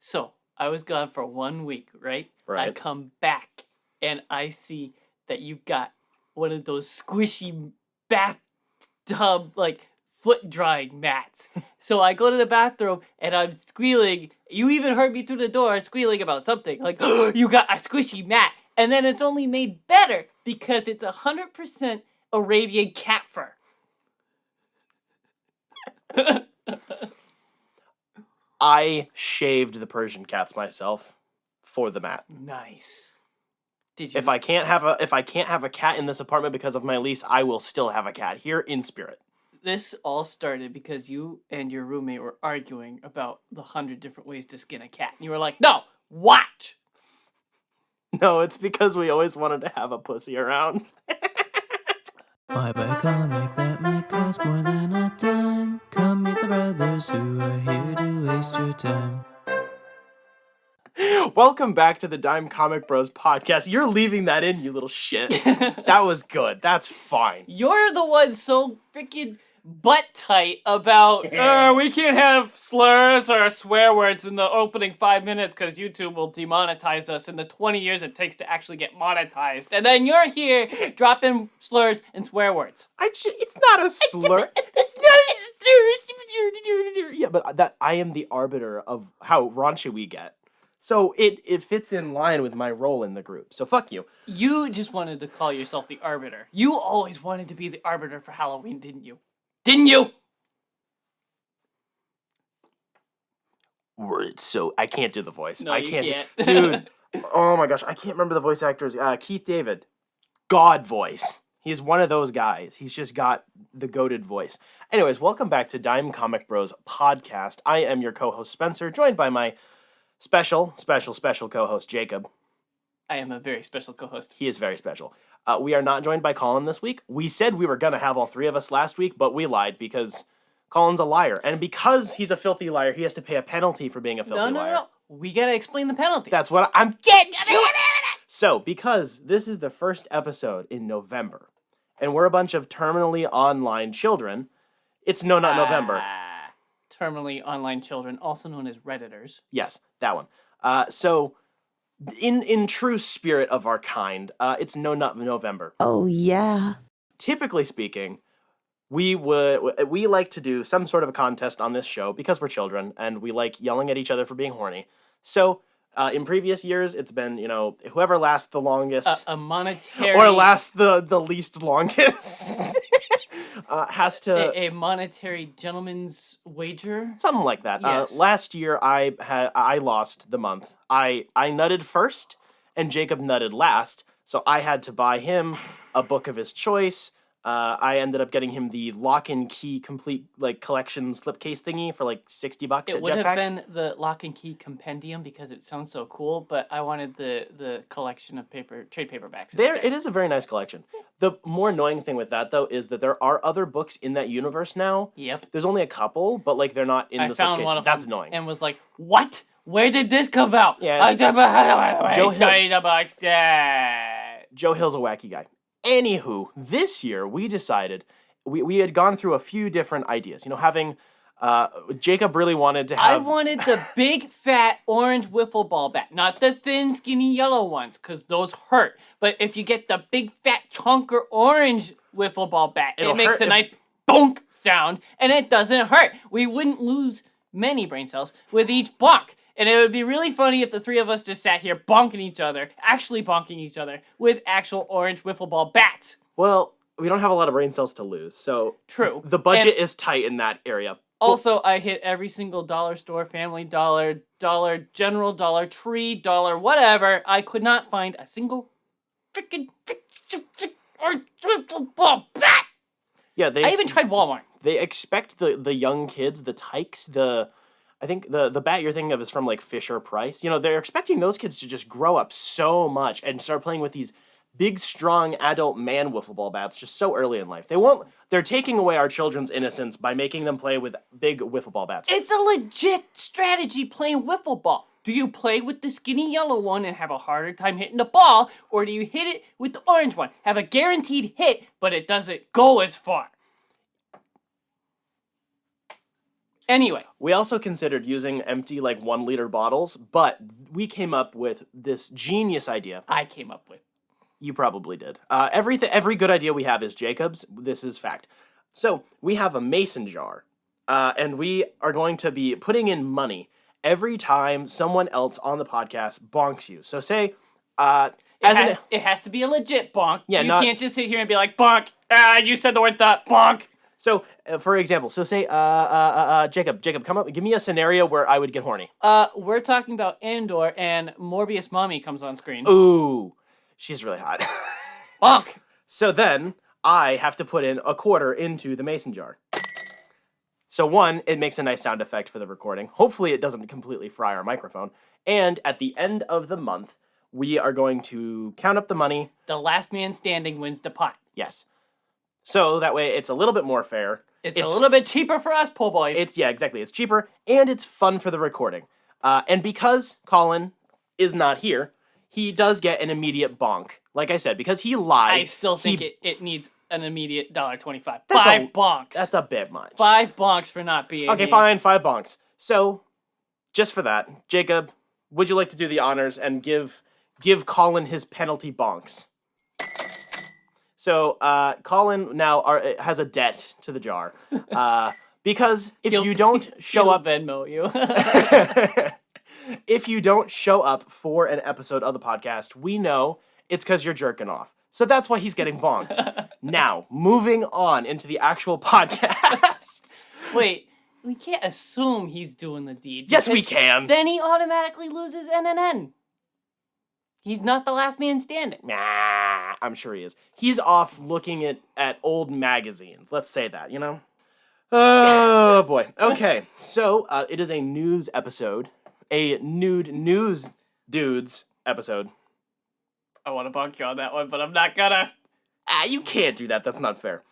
So, I was gone for 1 week, right? Right. I come back, and I see that you've got one of those squishy bathtub, foot drying mats. So I go to the bathroom, and I'm squealing. You even heard me through the door squealing about something. Like, oh, you got a squishy mat. And then it's only made better because it's 100% Arabian cat fur. I shaved the Persian cats myself for the mat. Nice. Did you? If I can't have a cat in this apartment because of my lease, I will still have a cat here in spirit. This all started because you and your roommate were arguing about the 100 different ways to skin a cat. And you were like, no, watch! No, it's because we always wanted to have a pussy around. Why buy a comic that might cost more than a dime? Come meet the brothers who are here to waste your time. Welcome back to the Dime Comic Bros podcast. You're leaving that in, you little shit. That was good. That's fine. You're the one so freaking butt tight about, we can't have slurs or swear words in the opening 5 minutes because YouTube will demonetize us in the 20 years it takes to actually get monetized. And then you're here dropping slurs and swear words. It's not a slur. It's not a slur. Yeah, but that I am the arbiter of how raunchy we get. So it fits in line with my role in the group. So fuck you. You just wanted to call yourself the arbiter. You always wanted to be the arbiter for Halloween, didn't you? Didn't you? So I can't do the voice. No, I can't. Dude, oh my gosh, I can't remember the voice actors. Keith David. God voice. He's one of those guys. He's just got the goated voice. Anyways, welcome back to Dime Comic Bros podcast. I am your co-host Spencer, joined by my special co-host Jacob. I am a very special co-host. He is very special. We are not joined by Colin this week. We said we were going to have all three of us last week, but we lied because Colin's a liar. And because he's a filthy liar, he has to pay a penalty for being a filthy liar. No. We got to explain the penalty. That's what I'm getting to. So, because this is the first episode in November, and we're a bunch of terminally online children, it's not November. Terminally online children, also known as Redditors. Yes, that one. So, in true spirit of our kind, it's not November. Oh, yeah. Typically speaking, we like to do some sort of a contest on this show because we're children, and we like yelling at each other for being horny. So, in previous years, it's been, whoever lasts the longest... a monetary... Or lasts the least longest... has to... A monetary gentleman's wager? Something like that. Yes. Last year, I lost the month. I nutted first, and Jacob nutted last, so I had to buy him a book of his choice. I ended up getting him the Lock and Key complete collection slipcase thingy for $60 at Jetpack. It would have been the Lock and Key compendium because it sounds so cool, but I wanted the collection of trade paperbacks. It is a very nice collection. The more annoying thing with that, though, is that there are other books in that universe now. Yep. There's only a couple, but they're not in the slipcase. One of That's them annoying. And was like, what? Where did this come out? Yeah. Joe Hill's a wacky guy. Anywho, this year we decided we had gone through a few different ideas. Having Jacob really wanted to have. I wanted the big fat orange wiffle ball bat, not the thin skinny yellow ones, because those hurt. But if you get the big fat chunker orange wiffle ball bat, it makes a nice bonk sound, and it doesn't hurt. We wouldn't lose many brain cells with each bonk. And it would be really funny if the three of us just sat here actually bonking each other, with actual orange wiffle ball bats. Well, we don't have a lot of brain cells to lose, so... True. The budget is tight in that area. Also, I hit every single dollar store, Family Dollar, Dollar General, Dollar Tree, Dollar whatever. I could not find a single freaking orange wiffle ball bat! Yeah, I even tried Walmart. They expect the young kids, the tykes, I think the bat you're thinking of is from Fisher Price. They're expecting those kids to just grow up so much and start playing with these big, strong adult man wiffle ball bats just so early in life. They're taking away our children's innocence by making them play with big wiffle ball bats. It's a legit strategy playing wiffle ball. Do you play with the skinny yellow one and have a harder time hitting the ball, or do you hit it with the orange one? Have a guaranteed hit, but it doesn't go as far. Anyway. We also considered using empty, 1 liter bottles, but we came up with this genius idea. I came up with. You probably did. Every good idea we have is Jacob's. This is fact. So we have a mason jar, and we are going to be putting in money every time someone else on the podcast bonks you. So say, it has to be a legit bonk. Yeah, you can't just sit here and be like, bonk. You said the word bonk. So, for example, say, Jacob, come up, give me a scenario where I would get horny. We're talking about Andor, and Morbius Mommy comes on screen. Ooh, she's really hot. Bonk! So then, I have to put in a quarter into the mason jar. So one, it makes a nice sound effect for the recording. Hopefully it doesn't completely fry our microphone. And at the end of the month, we are going to count up the money. The last man standing wins the pot. Yes. So that way it's a little bit more fair. It's a little bit cheaper for us po' boys. Yeah, exactly. It's cheaper and it's fun for the recording. And because Colin is not here, he does get an immediate bonk. Like I said, because he lied. I still think it needs an immediate $1.25. 5 bonks. That's a bit much. 5 bonks for not being Okay, here. fine, 5 bonks. So, just for that, Jacob, would you like to do the honors and give Colin his penalty bonks? So, Colin now has a debt to the jar. Because if you don't show up... Venmo you. If you don't show up for an episode of the podcast, we know it's because you're jerking off. So that's why he's getting bonked. Now, moving on into the actual podcast. Wait, we can't assume he's doing the deed. Yes, we can. Then he automatically loses NNN. He's not the last man standing. Nah, I'm sure he is. He's off looking at old magazines. Let's say that, you know? Oh, boy. Okay, so it is a news episode. A nude news dudes episode. I want to bonk you on that one, but I'm not gonna. You can't do that. That's not fair.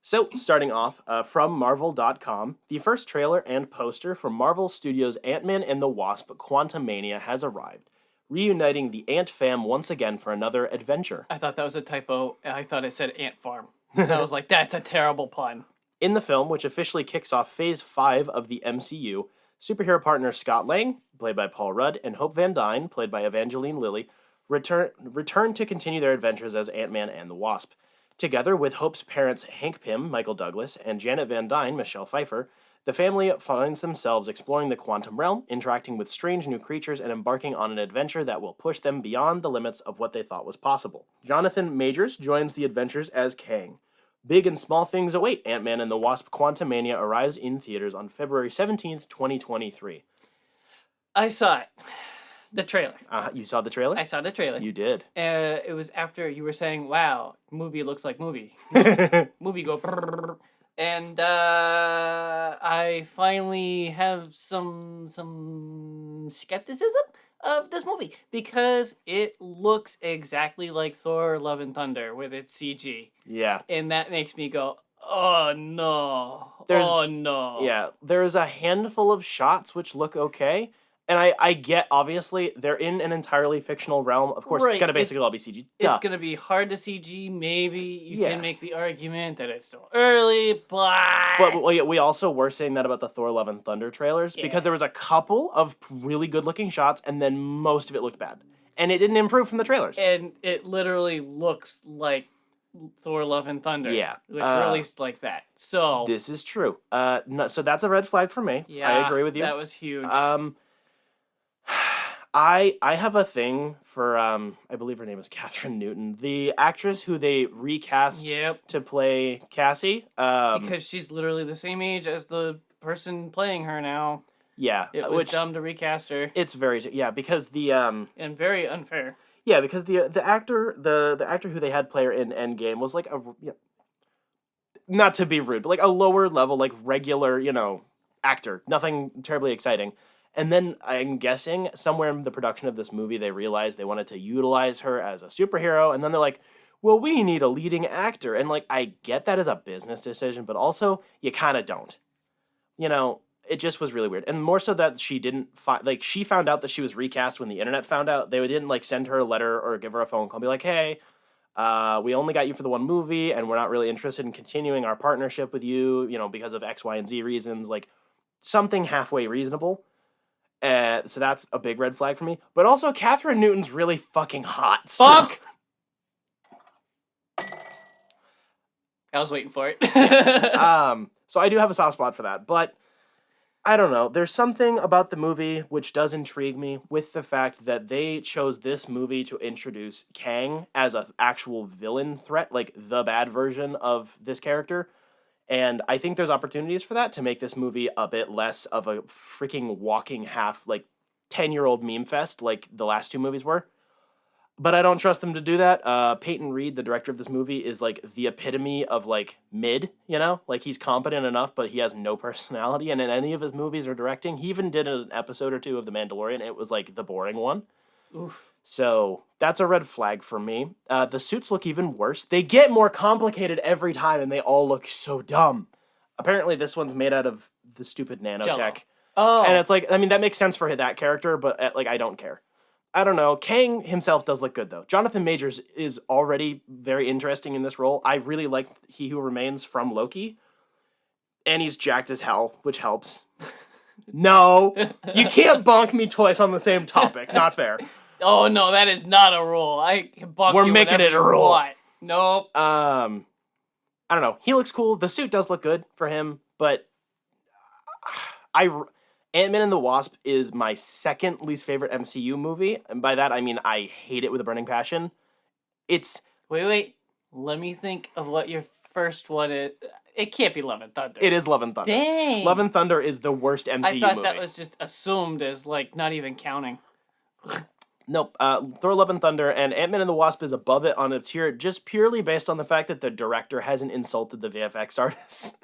So, starting off from Marvel.com, the first trailer and poster for Marvel Studios' Ant-Man and the Wasp: Quantumania has arrived, reuniting the Ant fam once again for another adventure. I thought that was a typo. I thought it said Ant Farm. I was like, that's a terrible pun. In the film, which officially kicks off Phase 5 of the MCU, superhero partners Scott Lang, played by Paul Rudd, and Hope Van Dyne, played by Evangeline Lilly, return to continue their adventures as Ant-Man and the Wasp. Together with Hope's parents Hank Pym, Michael Douglas, and Janet Van Dyne, Michelle Pfeiffer, the family finds themselves exploring the quantum realm, interacting with strange new creatures, and embarking on an adventure that will push them beyond the limits of what they thought was possible. Jonathan Majors joins the adventures as Kang. Big and small things await. Ant-Man and the Wasp: Quantumania arrives in theaters on February 17th, 2023. I saw it. The trailer. You saw the trailer? I saw the trailer. You did. It was after you were saying, wow, movie looks like movie. Movie go brrrr. And I finally have some skepticism of this movie because it looks exactly like Thor: Love and Thunder with its CG. Yeah. And that makes me go, oh no. No. Yeah, there's a handful of shots which look okay. And I get, obviously, they're in an entirely fictional realm. Of course, it's going to basically all be CG. It's going to be hard to CG. Maybe you can make the argument that it's still early, but... But we also were saying that about the Thor: Love and Thunder trailers, because there was a couple of really good-looking shots, and then most of it looked bad. And it didn't improve from the trailers. And it literally looks like Thor: Love and Thunder. Yeah. Which released like that. So... This is true. So that's a red flag for me. Yeah, I agree with you. That was huge. I have a thing for, I believe her name is Catherine Newton, the actress who they recast to play Cassie. Because she's literally the same age as the person playing her now. Yeah. It was dumb to recast her. It's very, because the... and very unfair. Yeah, because the actor who they had play her in Endgame was like not to be rude, but like a lower level, like regular, actor. Nothing terribly exciting. And then I'm guessing somewhere in the production of this movie, they realized they wanted to utilize her as a superhero. And then they're like, well, we need a leading actor. And like, I get that as a business decision, but also you kind of don't. It just was really weird. And more so that she didn't she found out that she was recast when the internet found out. They didn't send her a letter or give her a phone call and be like, hey, We only got you for the one movie, and we're not really interested in continuing our partnership with you, because of X, Y, and Z reasons. Like, something halfway reasonable. So that's a big red flag for me. But also, Catherine Newton's really fucking hot. Fuck! I was waiting for it. So I do have a soft spot for that, but I don't know. There's something about the movie which does intrigue me with the fact that they chose this movie to introduce Kang as an actual villain threat, like the bad version of this character. And I think there's opportunities for that to make this movie a bit less of a freaking walking 10-year-old meme fest like the last two movies were. But I don't trust them to do that. Peyton Reed, the director of this movie, is like the epitome of like mid, Like he's competent enough, but he has no personality. And in any of his movies or directing, he even did an episode or two of The Mandalorian. It was like the boring one. Oof. So that's a red flag for me. The suits look even worse. They get more complicated every time, and they all look so dumb. Apparently, this one's made out of the stupid nanotech. Jello. Oh. And it's like, that makes sense for that character, but I don't care. I don't know. Kang himself does look good, though. Jonathan Majors is already very interesting in this role. I really like He Who Remains from Loki. And he's jacked as hell, which helps. No, you can't bonk me twice on the same topic. Not fair. Oh, no, that is not a rule. I can bonk We're you making it a rule. What? Nope. I don't know. He looks cool. The suit does look good for him, but Ant-Man and the Wasp is my second least favorite MCU movie, and by that I mean I hate it with a burning passion. Wait. Let me think of what your first one is. It can't be Love and Thunder. It is Love and Thunder. Dang. Love and Thunder is the worst MCU movie. I thought that was just assumed as, not even counting. Nope. Thor: Love and Thunder and Ant-Man and the Wasp is above it on a tier just purely based on the fact that the director hasn't insulted the VFX artists.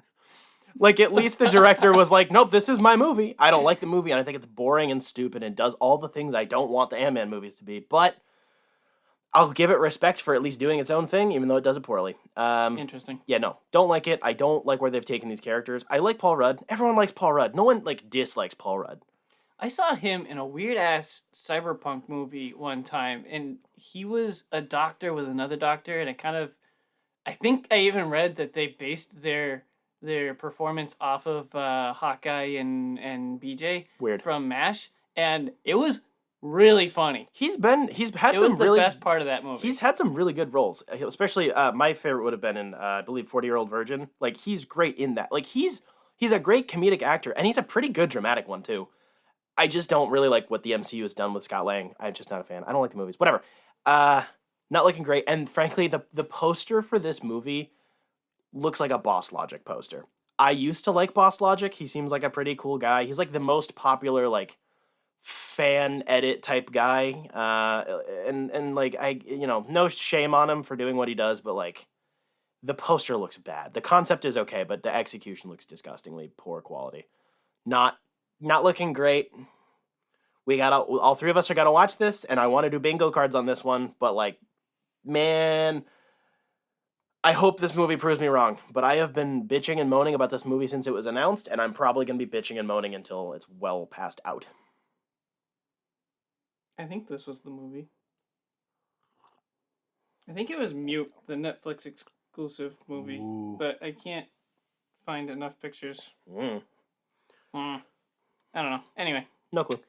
At least the director was like, nope, this is my movie. I don't like the movie, and I think it's boring and stupid and does all the things I don't want the Ant-Man movies to be. But I'll give it respect for at least doing its own thing, even though it does it poorly. Interesting. Yeah, no. Don't like it. I don't like where they've taken these characters. I like Paul Rudd. Everyone likes Paul Rudd. No one, dislikes Paul Rudd. I saw him in a weird-ass cyberpunk movie one time, and he was a doctor with another doctor, and I think I even read that they based their performance off of Hawkeye and BJ Weird. from MASH, and it was really funny. He's had it some was the really best part of that movie. He's had some really good roles, especially my favorite would have been in I believe 40-Year-Old Virgin. He's great in that. He's a great comedic actor, and he's a pretty good dramatic one too. I just don't really like what the MCU has done with Scott Lang. I'm just not a fan. I don't like the movies. Whatever. Not looking great, and frankly, the poster for this movie looks like a Boss Logic poster. I used to like Boss Logic. He seems like a pretty cool guy. He's the most popular fan edit type guy. And no shame on him for doing what he does, but the poster looks bad. The concept is okay, but the execution looks disgustingly poor quality. Not looking great. All three of us are gonna watch this, and I want to do bingo cards on this one, but man, I hope this movie proves me wrong, but I have been bitching and moaning about this movie since it was announced, and I'm probably going to be bitching and moaning until it's well past out. I think this was the movie. I think it was Mute, the Netflix exclusive movie, but I can't find enough pictures. I don't know. Anyway. No clue.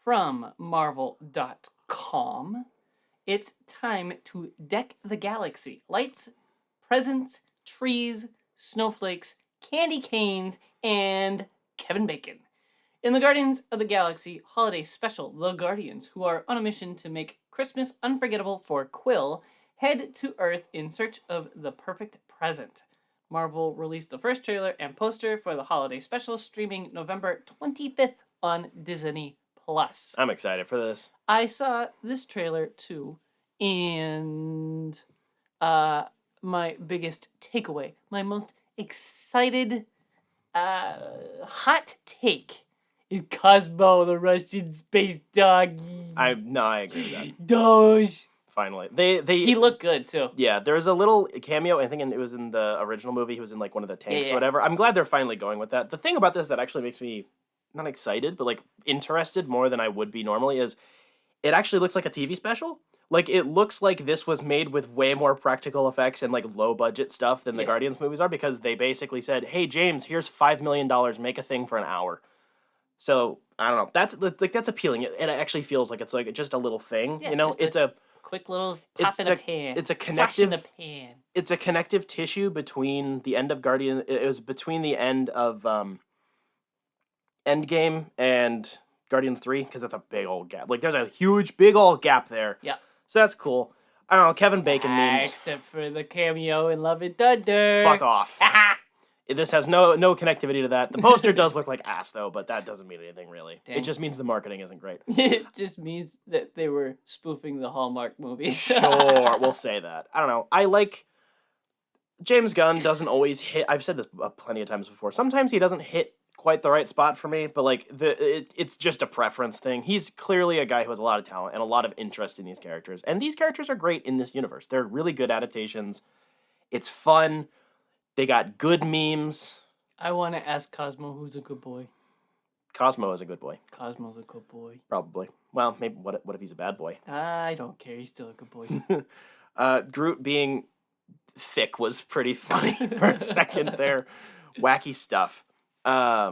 From Marvel.com, it's time to deck the galaxy. Lights, presents, trees, snowflakes, candy canes, and Kevin Bacon. In the Guardians of the Galaxy holiday special, the Guardians, who are on a mission to make Christmas unforgettable for Quill, head to Earth in search of the perfect present. Marvel released the first trailer and poster for the holiday special, streaming November 25th on Disney+. I'm excited for this. I saw this trailer too, and my biggest takeaway, my most excited hot take is Cosmo the Russian space doggy. I agree with that. Doge. Finally. He looked good too. Yeah, there was a little cameo, I think it was in the original movie, he was in one of the tanks or whatever. I'm glad they're finally going with that. The thing about this that actually makes me not excited, but like interested more than I would be normally, is it actually looks like a TV special. Like, it looks like this was made with way more practical effects and, like, low-budget stuff than the Guardians movies are, because they basically said, hey, James, here's $5 million, make a thing for an hour. So, I don't know. That's appealing. It actually feels like it's, like, just a little thing, you know? It's a quick little pop in a pan. It's a connective... Flash in a pan. It's a connective tissue between the end of Guardian... It was between the end of Endgame and Guardians 3, because that's a big old gap. Like, there's a huge, big old gap there. Yeah. So that's cool. I don't know, Kevin Bacon memes. Except for the cameo in Love and Thunder. Fuck off. This has no connectivity to that. The poster does look like ass, though, but that doesn't mean anything, really. Dang. It just means the marketing isn't great. It just means that they were spoofing the Hallmark movies. Sure, we'll say that. I don't know. I like... James Gunn doesn't always hit... I've said this plenty of times before. Sometimes he doesn't hit quite the right spot for me, but like it's just a preference thing. He's clearly a guy who has a lot of talent and a lot of interest in these characters, and these characters are great in this universe. They're really good adaptations. It's fun. They got good memes. I want to ask Cosmo who's a good boy. Cosmo is a good boy. Cosmo's a good boy. Probably. Well, maybe what if he's a bad boy? I don't care. He's still a good boy. Groot being thick was pretty funny for a second there. Wacky stuff. I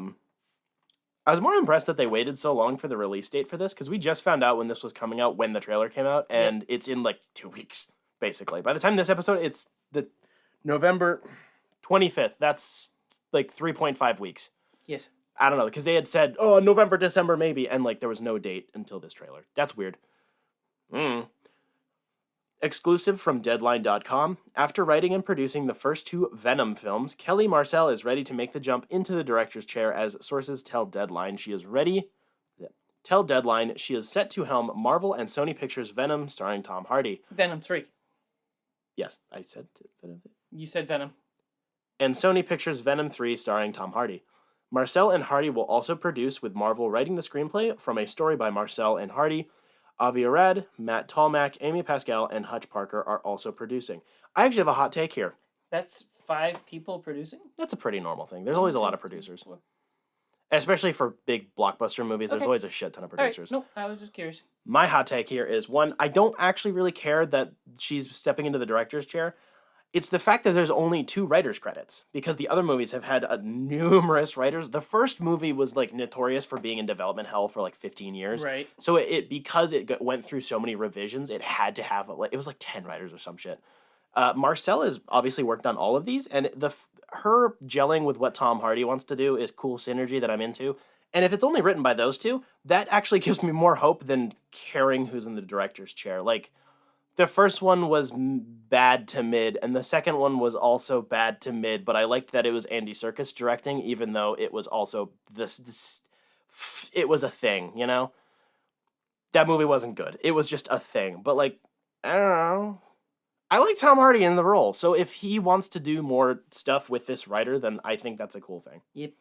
was more impressed that they waited so long for the release date for this, because we just found out when this was coming out, when the trailer came out, and it's in like 2 weeks, basically. By the time this episode, it's the November 25th. That's like 3.5 weeks. Yes. I don't know, because they had said, oh, November, December, maybe, and like there was no date until this trailer. That's weird. Exclusive from Deadline.com. After writing and producing the first 2 Venom films, Kelly Marcel is ready to make the jump into the director's chair, as sources tell Deadline. She is set to helm Marvel and Sony Pictures' Venom, starring Tom Hardy. Venom 3. Yes, I said Venom. You said Venom. And Sony Pictures' Venom 3, starring Tom Hardy. Marcel and Hardy will also produce, with Marvel writing the screenplay from a story by Marcel and Hardy. Avi Arad, Matt Tolmack, Amy Pascal, and Hutch Parker are also producing. I actually have a hot take here. That's 5 people producing? That's a pretty normal thing. There's always a lot of producers. Especially for big blockbuster movies, there's always a shit ton of producers. All right. No, I was just curious. My hot take here is, one, I don't actually really care that she's stepping into the director's chair. It's the fact that there's only 2 writers' credits, because the other movies have had numerous writers. The first movie was like notorious for being in development hell for like 15 years. Right. So because it went through so many revisions, it had to have it was like 10 writers or some shit. Marcel has obviously worked on all of these, and her gelling with what Tom Hardy wants to do is cool synergy that I'm into. And if it's only written by those 2, that actually gives me more hope than caring who's in the director's chair. Like, the first one was bad to mid, and the second one was also bad to mid, but I liked that it was Andy Serkis directing, even though it was also it was a thing, you know? That movie wasn't good. It was just a thing. But, like, I don't know. I like Tom Hardy in the role, so if he wants to do more stuff with this writer, then I think that's a cool thing. Yep.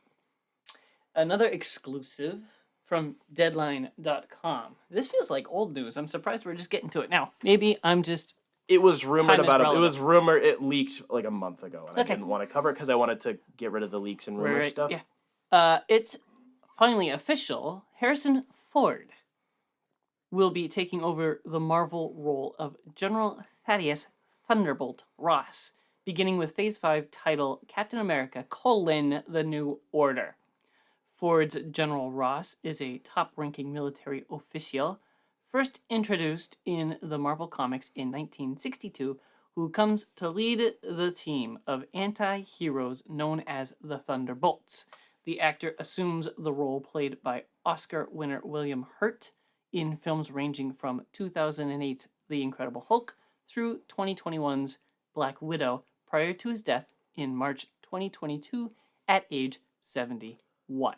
Another exclusive from Deadline.com. This feels like old news. I'm surprised we're just getting to it now. Maybe I'm just... It was rumored it leaked like a month ago, and I didn't want to cover it because I wanted to get rid of the leaks and rumor stuff. Yeah. It's finally official. Harrison Ford will be taking over the Marvel role of General Thaddeus Thunderbolt Ross, beginning with Phase 5 title Captain America: The New Order. Ford's General Ross is a top-ranking military official, first introduced in the Marvel Comics in 1962, who comes to lead the team of anti-heroes known as the Thunderbolts. The actor assumes the role played by Oscar winner William Hurt in films ranging from 2008's The Incredible Hulk through 2021's Black Widow, prior to his death in March 2022 at age 71.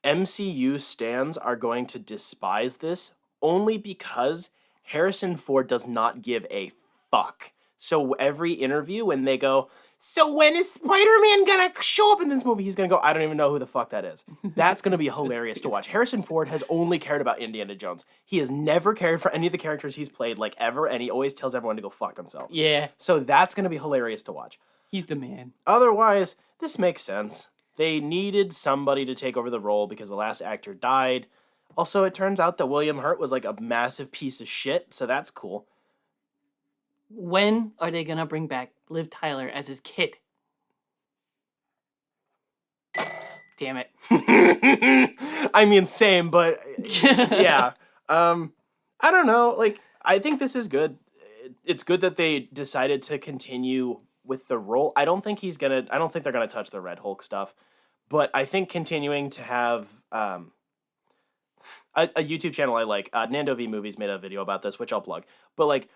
MCU stans are going to despise this only because Harrison Ford does not give a fuck. So every interview when they go, so when is Spider-Man gonna show up in this movie? He's gonna go, I don't even know who the fuck that is. That's gonna be hilarious to watch. Harrison Ford has only cared about Indiana Jones. He has never cared for any of the characters he's played, like, ever, and he always tells everyone to go fuck themselves. Yeah. So that's gonna be hilarious to watch. He's the man. Otherwise, this makes sense. They needed somebody to take over the role because the last actor died. Also, it turns out that William Hurt was like a massive piece of shit, so that's cool. When are they gonna bring back Liv Tyler as his kid? Damn it. I mean, same, but yeah. I don't know. Like, I think this is good. It's good that they decided to continue with the role. I don't think they're gonna touch the Red Hulk stuff, but I think continuing to have a YouTube channel I like, Nando V Movies made a video about this, which I'll plug. But like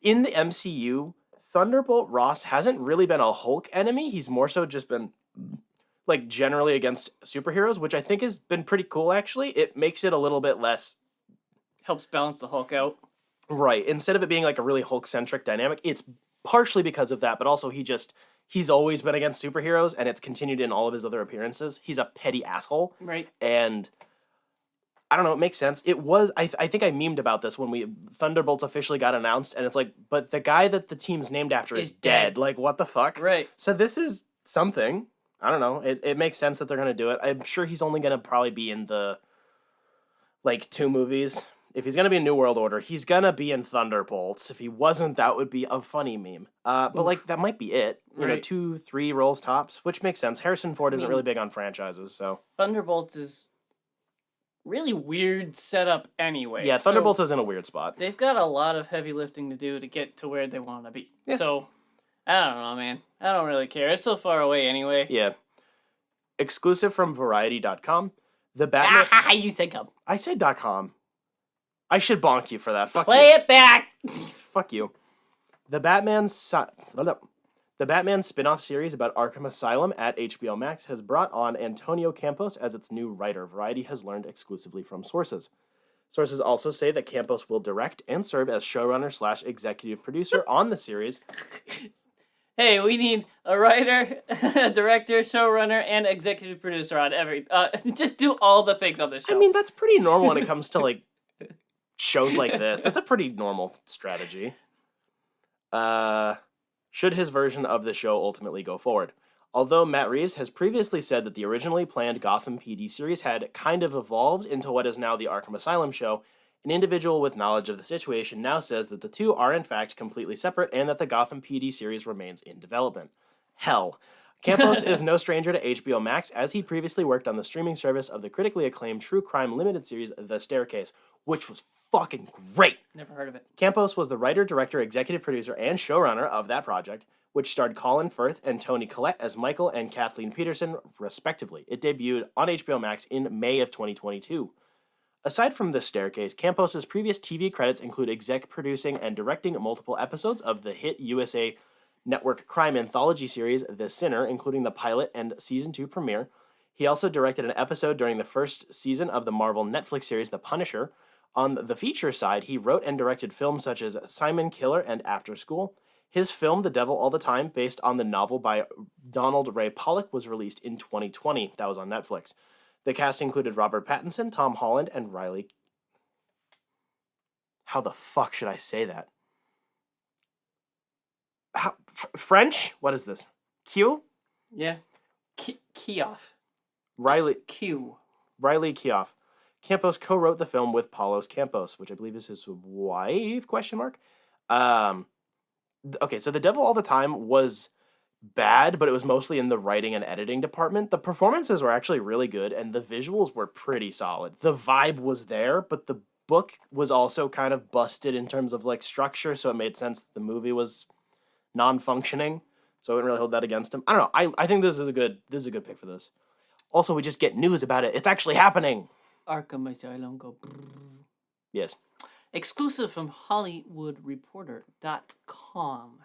in the MCU, Thunderbolt Ross hasn't really been a Hulk enemy. He's more so just been like generally against superheroes, which I think has been pretty cool actually. It makes it a little bit less, helps balance the Hulk out. right. Instead of it being like a really Hulk-centric dynamic, it's partially because of that, but also he's always been against superheroes, and it's continued in all of his other appearances. He's a petty asshole. Right. And I don't know, it makes sense. It was, I think I memed about this when Thunderbolts officially got announced, and it's like, but the guy that the team's named after is dead. Like, what the fuck? Right. So this is something. I don't know. It makes sense that they're going to do it. I'm sure he's only going to probably be in the, like, 2 movies. If he's going to be in New World Order, he's going to be in Thunderbolts. If he wasn't, that would be a funny meme. But, like, that might be it. You know, 2, 3 roles tops, which makes sense. Harrison Ford isn't really big on franchises, so. Thunderbolts is really weird setup anyway. Yeah, Thunderbolts is in a weird spot. They've got a lot of heavy lifting to do to get to where they want to be. Yeah. So, I don't know, man. I don't really care. It's so far away anyway. Yeah. Exclusive from Variety.com. The Batman... You said come. I said .com. I should bonk you for that. Fuck Play you. it back! Fuck you. The Batman spin-off series about Arkham Asylum at HBO Max has brought on Antonio Campos as its new writer, Variety has learned exclusively from sources. Sources also say that Campos will direct and serve as showrunner/executive producer on the series. Hey, we need a writer, a director, showrunner, and executive producer on every... just do all the things on the show. I mean, that's pretty normal when it comes to, like, shows like this. That's a pretty normal strategy. Should his version of the show ultimately go forward. Although Matt Reeves has previously said that the originally planned Gotham PD series had kind of evolved into what is now the Arkham Asylum show, an individual with knowledge of the situation now says that the two are in fact completely separate and that the Gotham PD series remains in development. Hell. Campos is no stranger to HBO Max, as he previously worked on the streaming service of the critically acclaimed true crime limited series The Staircase, which was fucking great. Never heard of it. Campos was the writer, director, executive producer, and showrunner of that project, which starred Colin Firth and Toni Collette as Michael and Kathleen Peterson, respectively. It debuted on HBO Max in May of 2022. Aside from The Staircase, Campos' previous TV credits include exec producing and directing multiple episodes of the hit USA Network crime anthology series The Sinner, including the pilot and season 2 premiere. He also directed an episode during the first season of the Marvel Netflix series The Punisher. On the feature side, he wrote and directed films such as Simon Killer and After School. His film, The Devil All the Time, based on the novel by Donald Ray Pollock, was released in 2020. That was on Netflix. The cast included Robert Pattinson, Tom Holland, and Riley... How the fuck should I say that? French? What is this? Q? Yeah. Keough. Riley Keough. Campos co-wrote the film with Paulos Campos, which I believe is his wife, ? Okay, so The Devil All the Time was bad, but it was mostly in the writing and editing department. The performances were actually really good, and the visuals were pretty solid. The vibe was there, but the book was also kind of busted in terms of, like, structure, so it made sense that the movie was non-functioning, so I wouldn't really hold that against him. I don't know. I think this is a good pick for this. Also, we just get news about it. It's actually happening. Arkham Asylum go. Yes. Exclusive from HollywoodReporter.com.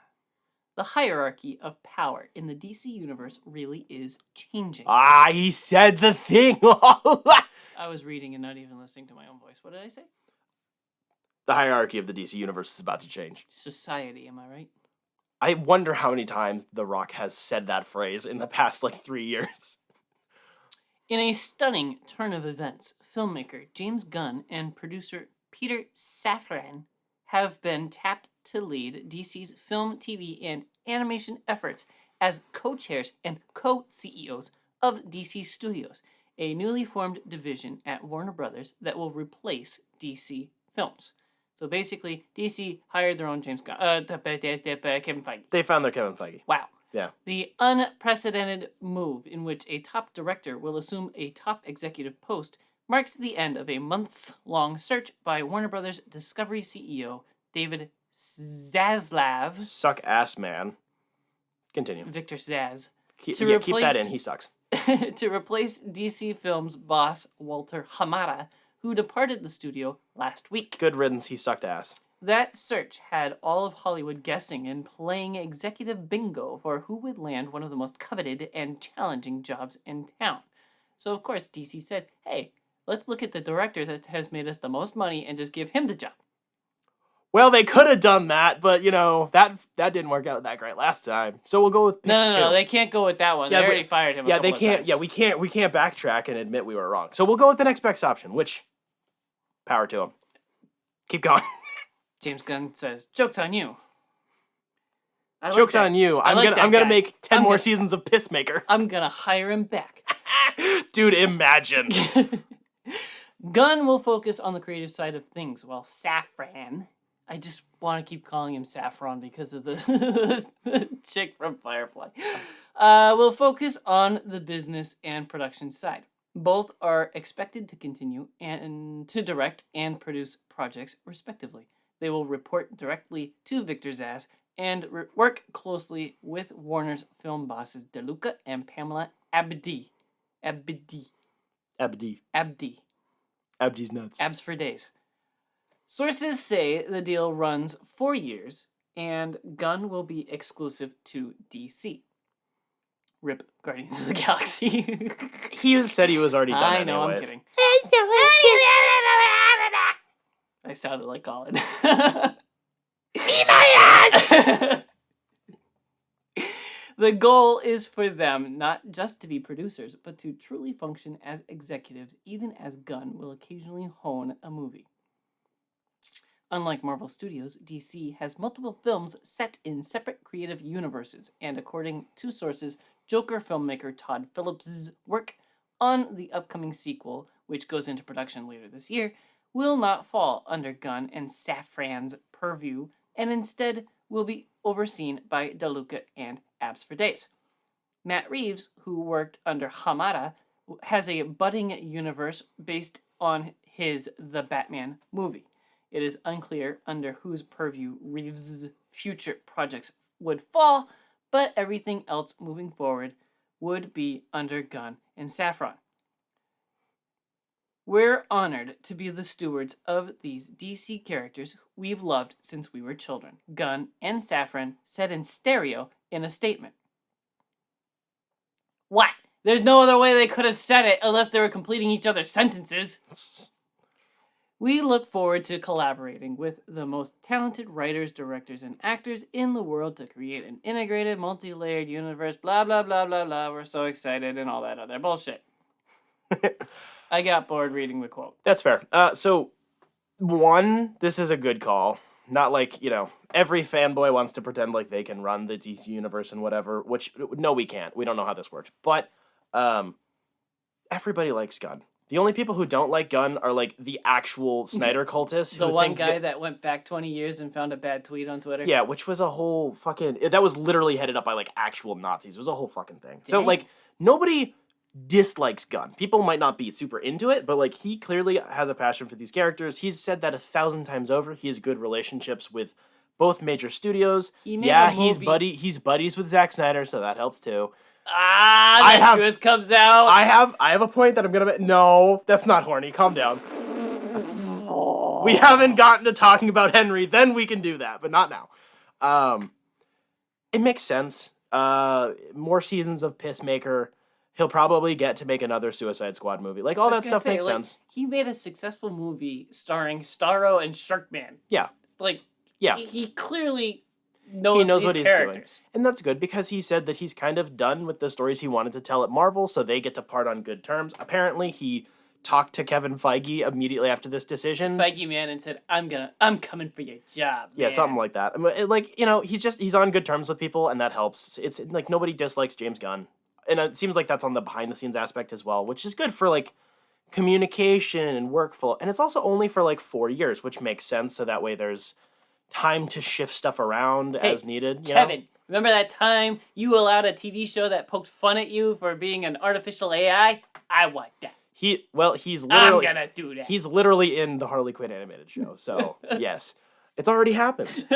The hierarchy of power in the DC universe really is changing. He said the thing. I was reading and not even listening to my own voice. What did I say? The hierarchy of the DC universe is about to change. Society, am I right? I wonder how many times The Rock has said that phrase in the past, 3 years. In a stunning turn of events, filmmaker James Gunn and producer Peter Safran have been tapped to lead DC's film, TV, and animation efforts as co-chairs and co-CEOs of DC Studios, a newly formed division at Warner Brothers that will replace DC Films. So basically, DC hired their own Kevin Feige. They found their Kevin Feige. Wow. Yeah. The unprecedented move in which a top director will assume a top executive post marks the end of a months-long search by Warner Brothers Discovery CEO David Zaslav. Suck ass man. Continue. Victor Zaz. Keep that in. He sucks. To replace DC Films boss Walter Hamada, who departed the studio last week. Good riddance. He sucked ass. That search had all of Hollywood guessing and playing executive bingo for who would land one of the most coveted and challenging jobs in town. So, of course, DC said, hey, let's look at the director that has made us the most money and just give him the job. Well, they could have done that, but, that didn't work out that great last time. So we'll go with pick two. No, they can't go with that one. Yeah, they already fired him. Yeah, they can't. Yeah, we can't backtrack and admit we were wrong. So we'll go with the next best option, which, power to him. Keep going. James Gunn says, "Joke's on you." Joke's on you. I'm gonna make 10 more seasons of Pissmaker. I'm gonna hire him back. Dude, imagine. Gunn will focus on the creative side of things, while Safran, I just want to keep calling him Saffron because of the chick from Firefly, will focus on the business and production side. Both are expected to continue and to direct and produce projects respectively. They will report directly to Victor Zsasz and work closely with Warner's film bosses DeLuca and Pamela Abdi. Abdi's nuts. Abs for days. Sources say the deal runs 4 years and Gunn will be exclusive to DC. Rip Guardians of the Galaxy. He said he was already done. I know, anyways. I'm kidding. I sounded like Colin. Eat my ass! The goal is for them not just to be producers, but to truly function as executives, even as Gunn will occasionally hone a movie. Unlike Marvel Studios, DC has multiple films set in separate creative universes, and according to sources, Joker filmmaker Todd Phillips' work on the upcoming sequel, which goes into production later this year, will not fall under Gunn and Safran's purview, and instead will be overseen by DeLuca and Abs for Days. Matt Reeves, who worked under Hamada, has a budding universe based on his The Batman movie. It is unclear under whose purview Reeves' future projects would fall, but everything else moving forward would be under Gunn and Safran. We're honored to be the stewards of these DC characters we've loved since we were children, Gunn and Safran said in stereo in a statement. What? There's no other way they could have said it unless they were completing each other's sentences. We look forward to collaborating with the most talented writers, directors, and actors in the world to create an integrated, multi-layered universe, blah, blah, blah, blah, blah. We're so excited and all that other bullshit. I got bored reading the quote. That's fair. So, this is a good call. Not like, every fanboy wants to pretend like they can run the DC universe and whatever, which, no, we can't. We don't know how this works. But, everybody likes Gunn. The only people who don't like Gunn are, like, the actual Snyder cultists. The one guy that went back 20 years and found a bad tweet on Twitter? Yeah, which was a whole fucking... That was literally headed up by, like, actual Nazis. It was a whole fucking thing. So, like, nobody dislikes Gunn. People might not be super into it, but, like, he clearly has a passion for these characters. He's said that 1,000 times over. He has good relationships with both major studios. He's buddies with Zack Snyder, so that helps, too. Truth comes out. I have a point that I'm gonna make. No, that's not horny. Calm down. Oh. We haven't gotten to talking about Henry. Then we can do that, but not now. It makes sense. More seasons of Pissmaker. He'll probably get to make another Suicide Squad movie. Like, all that stuff makes sense. He made a successful movie starring Starro and Sharkman. Yeah. He clearly knows what he's doing. And that's good because he said that he's kind of done with the stories he wanted to tell at Marvel, so they get to part on good terms. Apparently, he talked to Kevin Feige immediately after this decision. Feige man and said, I'm coming for your job. Yeah, man. something like that. Like, he's on good terms with people, and that helps. It's like nobody dislikes James Gunn. and it seems like that's on the behind the scenes aspect as well, which is good for like communication and workflow. And it's also only for like 4 years, which makes sense. So that way there's time to shift stuff around as needed. Kevin, remember that time you allowed a TV show that poked fun at you for being an artificial AI? I want that. He's literally. I'm gonna do that. He's literally in the Harley Quinn animated show. So yes, it's already happened.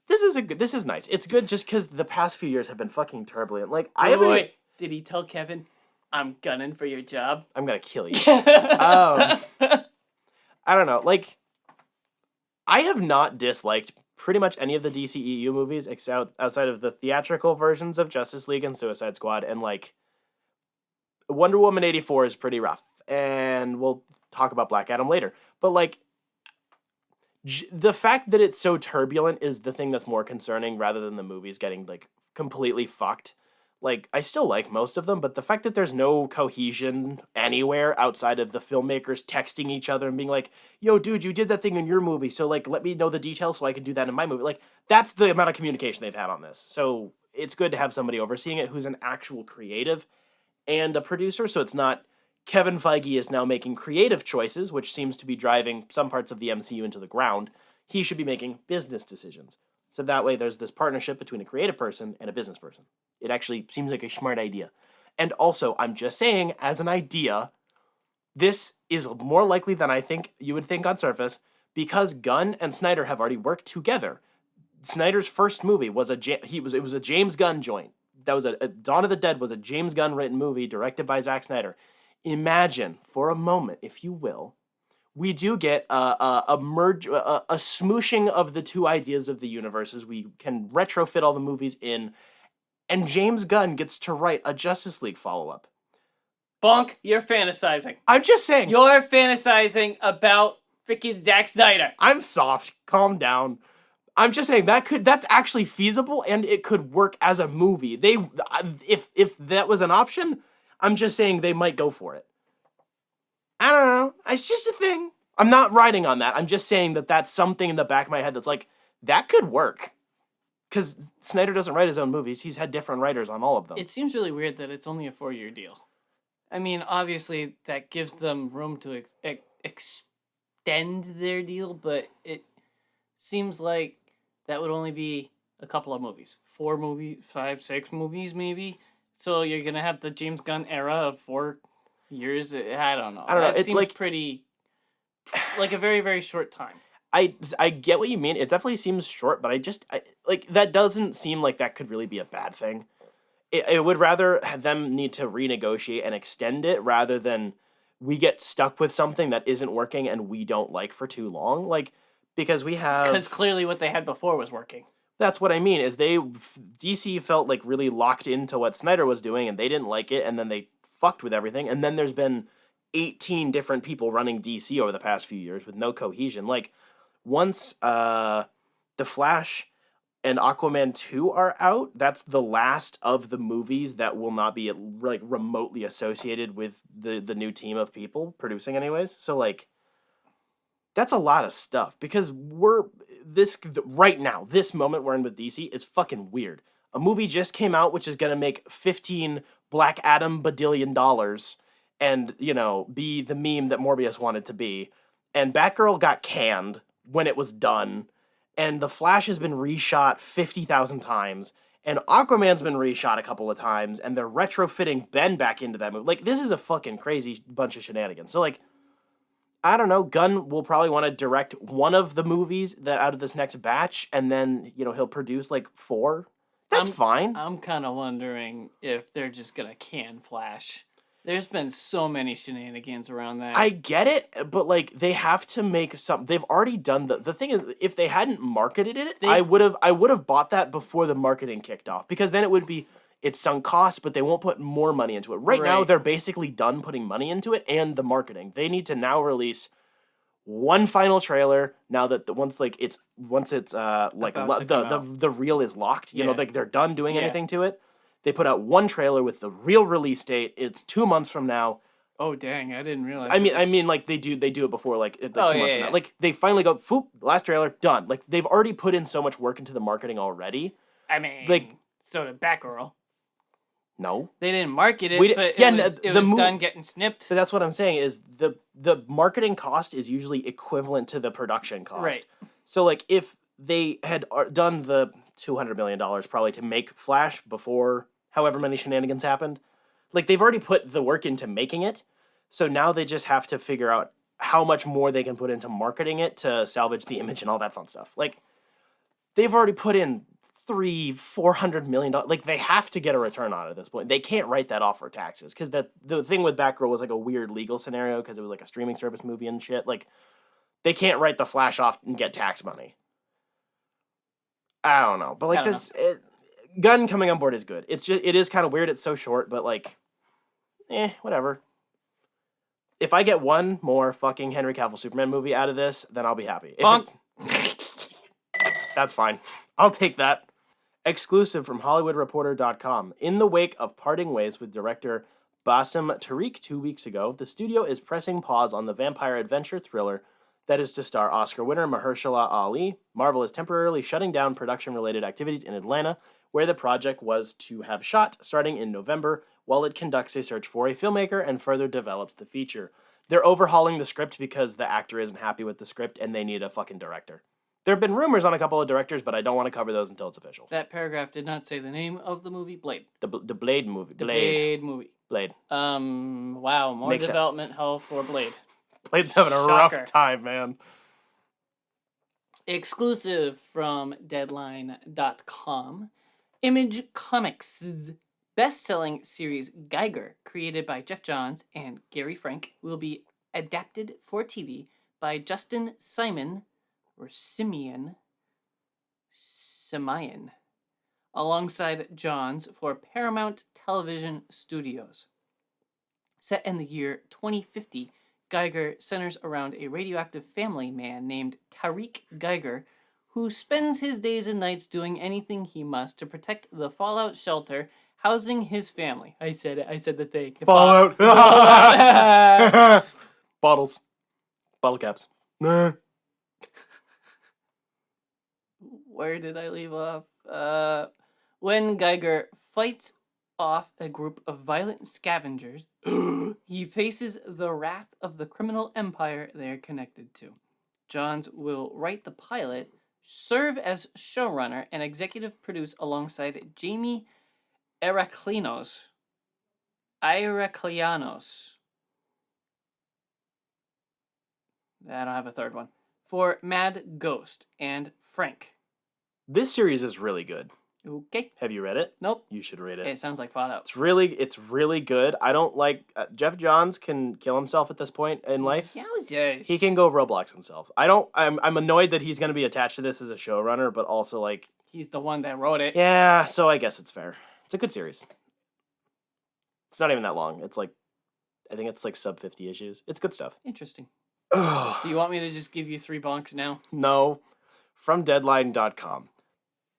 This is nice. It's good just because the past few years have been fucking turbulent. Like wait. Did he tell Kevin, I'm gunning for your job? I'm gonna kill you. I don't know. Like, I have not disliked pretty much any of the DCEU movies except outside of the theatrical versions of Justice League and Suicide Squad, and like Wonder Woman 84 is pretty rough, and we'll talk about Black Adam later. But like, the fact that it's so turbulent is the thing that's more concerning rather than the movies getting like completely fucked. Like, I still like most of them, but the fact that there's no cohesion anywhere outside of the filmmakers texting each other and being like, yo, dude, you did that thing in your movie, so like, let me know the details so I can do that in my movie. Like, that's the amount of communication they've had on this. So it's good to have somebody overseeing it who's an actual creative and a producer, so it's not Kevin Feige is now making creative choices, which seems to be driving some parts of the MCU into the ground. He should be making business decisions. So that way there's this partnership between a creative person and a business person. It actually seems like a smart idea. And also, I'm just saying, as an idea, this is more likely than I think you would think on surface, because Gunn and Snyder have already worked together. Snyder's first movie was a James Gunn joint. That was a Dawn of the Dead was a James Gunn written movie directed by Zack Snyder. Imagine for a moment, if you will, we do get a merge, a smooshing of the two ideas of the universes. We can retrofit all the movies in, and James Gunn gets to write a Justice League follow-up. Bonk, you're fantasizing. I'm just saying. You're fantasizing about freaking Zack Snyder. I'm soft. Calm down. I'm just saying that's actually feasible, and it could work as a movie. If that was an option, I'm just saying they might go for it. I don't know. It's just a thing. I'm not riding on that. I'm just saying that that's something in the back of my head that's like, that could work. Because Snyder doesn't write his own movies. He's had different writers on all of them. It seems really weird that it's only a 4-year deal. I mean, obviously, that gives them room to extend their deal, but it seems like that would only be a couple of movies. 4 movies, 5, 6 movies, maybe. So you're going to have the James Gunn era of 4 years. I don't know. It seems like pretty, like a very, very short time. I get what you mean. It definitely seems short, but that doesn't seem like that could really be a bad thing. It would rather have them need to renegotiate and extend it rather than we get stuck with something that isn't working and we don't like for too long. Like, because clearly what they had before was working. That's what I mean, is DC felt like really locked into what Snyder was doing and they didn't like it, and then they fucked with everything. And then there's been 18 different people running DC over the past few years with no cohesion. Like, once The Flash and Aquaman 2 are out, that's the last of the movies that will not be like remotely associated with the new team of people producing anyways. So like, that's a lot of stuff, because right now, this moment we're in with DC is fucking weird. A movie just came out which is going to make 15 Black Adam badillion dollars and, be the meme that Morbius wanted to be. And Batgirl got canned when it was done. And The Flash has been reshot 50,000 times. And Aquaman's been reshot a couple of times. And they're retrofitting Ben back into that movie. Like, this is a fucking crazy bunch of shenanigans. So, like, I don't know. Gunn will probably want to direct one of the movies that out of this next batch. And then, he'll produce, like, 4. That's fine. I'm kind of wondering if they're just going to can Flash. There's been so many shenanigans around that. I get it, but like, they have to make some. They've already done the thing is, if they hadn't marketed it, I would have bought that before the marketing kicked off, because then it would be it's sunk costs, but they won't put more money into it. Right now, they're basically done putting money into it and the marketing. They need to now release one final trailer now that once it's the reel is locked. Like they're done doing anything to it. They put out one trailer with the real release date. It's 2 months from now. Oh dang! I didn't realize. I mean, like they do it before, like 2 months from now. Like they finally go, whoop, last trailer done. Like they've already put in so much work into the marketing already. I mean, like so did Batgirl. No. They didn't market it, but it was done getting snipped. But that's what I'm saying is the marketing cost is usually equivalent to the production cost. Right. So, like, if they had done the $200 million probably to make Flash before however many shenanigans happened, like, they've already put the work into making it, so now they just have to figure out how much more they can put into marketing it to salvage the image and all that fun stuff. Like, they've already put in $400 million. Like, they have to get a return on it at this point. They can't write that off for taxes, because the thing with Batgirl was like a weird legal scenario because it was like a streaming service movie and shit. Like, they can't write the Flash off and get tax money. I don't know, but like Gunn coming on board is good. It is kind of weird. It's so short, but like, whatever. If I get one more fucking Henry Cavill Superman movie out of this, then I'll be happy. That's fine. I'll take that. Exclusive from HollywoodReporter.com. In the wake of parting ways with director Bassem Tariq 2 weeks ago, the studio is pressing pause on the vampire adventure thriller that is to star Oscar winner Mahershala Ali. Marvel is temporarily shutting down production-related activities in Atlanta, where the project was to have shot starting in November, while it conducts a search for a filmmaker and further develops the feature. They're overhauling the script because the actor isn't happy with the script and they need a fucking director. There have been rumors on a couple of directors, but I don't want to cover those until it's official. That paragraph did not say the name of the movie, Blade. The Blade movie. Blade movie. Blade. Wow, more Makes development hell for Blade. Blade's having a rough time, man. Exclusive from Deadline.com. Image Comics' best-selling series Geiger, created by Jeff Johns and Gary Frank, will be adapted for TV by Justin Simon, or Simeon, alongside Johns for Paramount Television Studios. Set in the year 2050, Geiger centers around a radioactive family man named Tariq Geiger, who spends his days and nights doing anything he must to protect the fallout shelter housing his family. I said it. I said the thing. Fallout. Bottles. Bottle caps. Where did I leave off? When Geiger fights off a group of violent scavengers, he faces the wrath of the criminal empire they are connected to. Johns will write the pilot, serve as showrunner, and executive produce alongside Jamie Iraklianos. I don't have a third one. For Mad Ghost and Frank. This series is really good. Okay. Have you read it? Nope. You should read it. It sounds like Fallout. It's really good. I don't like Jeff Johns can kill himself at this point in life. Yowzers. He can go Roblox himself. I'm annoyed that he's going to be attached to this as a showrunner, but also like he's the one that wrote it. Yeah, so I guess it's fair. It's a good series. It's not even that long. It's like I think it's like sub 50 issues. It's good stuff. Interesting. Do you want me to just give you 3 bonks now? No. From Deadline.com.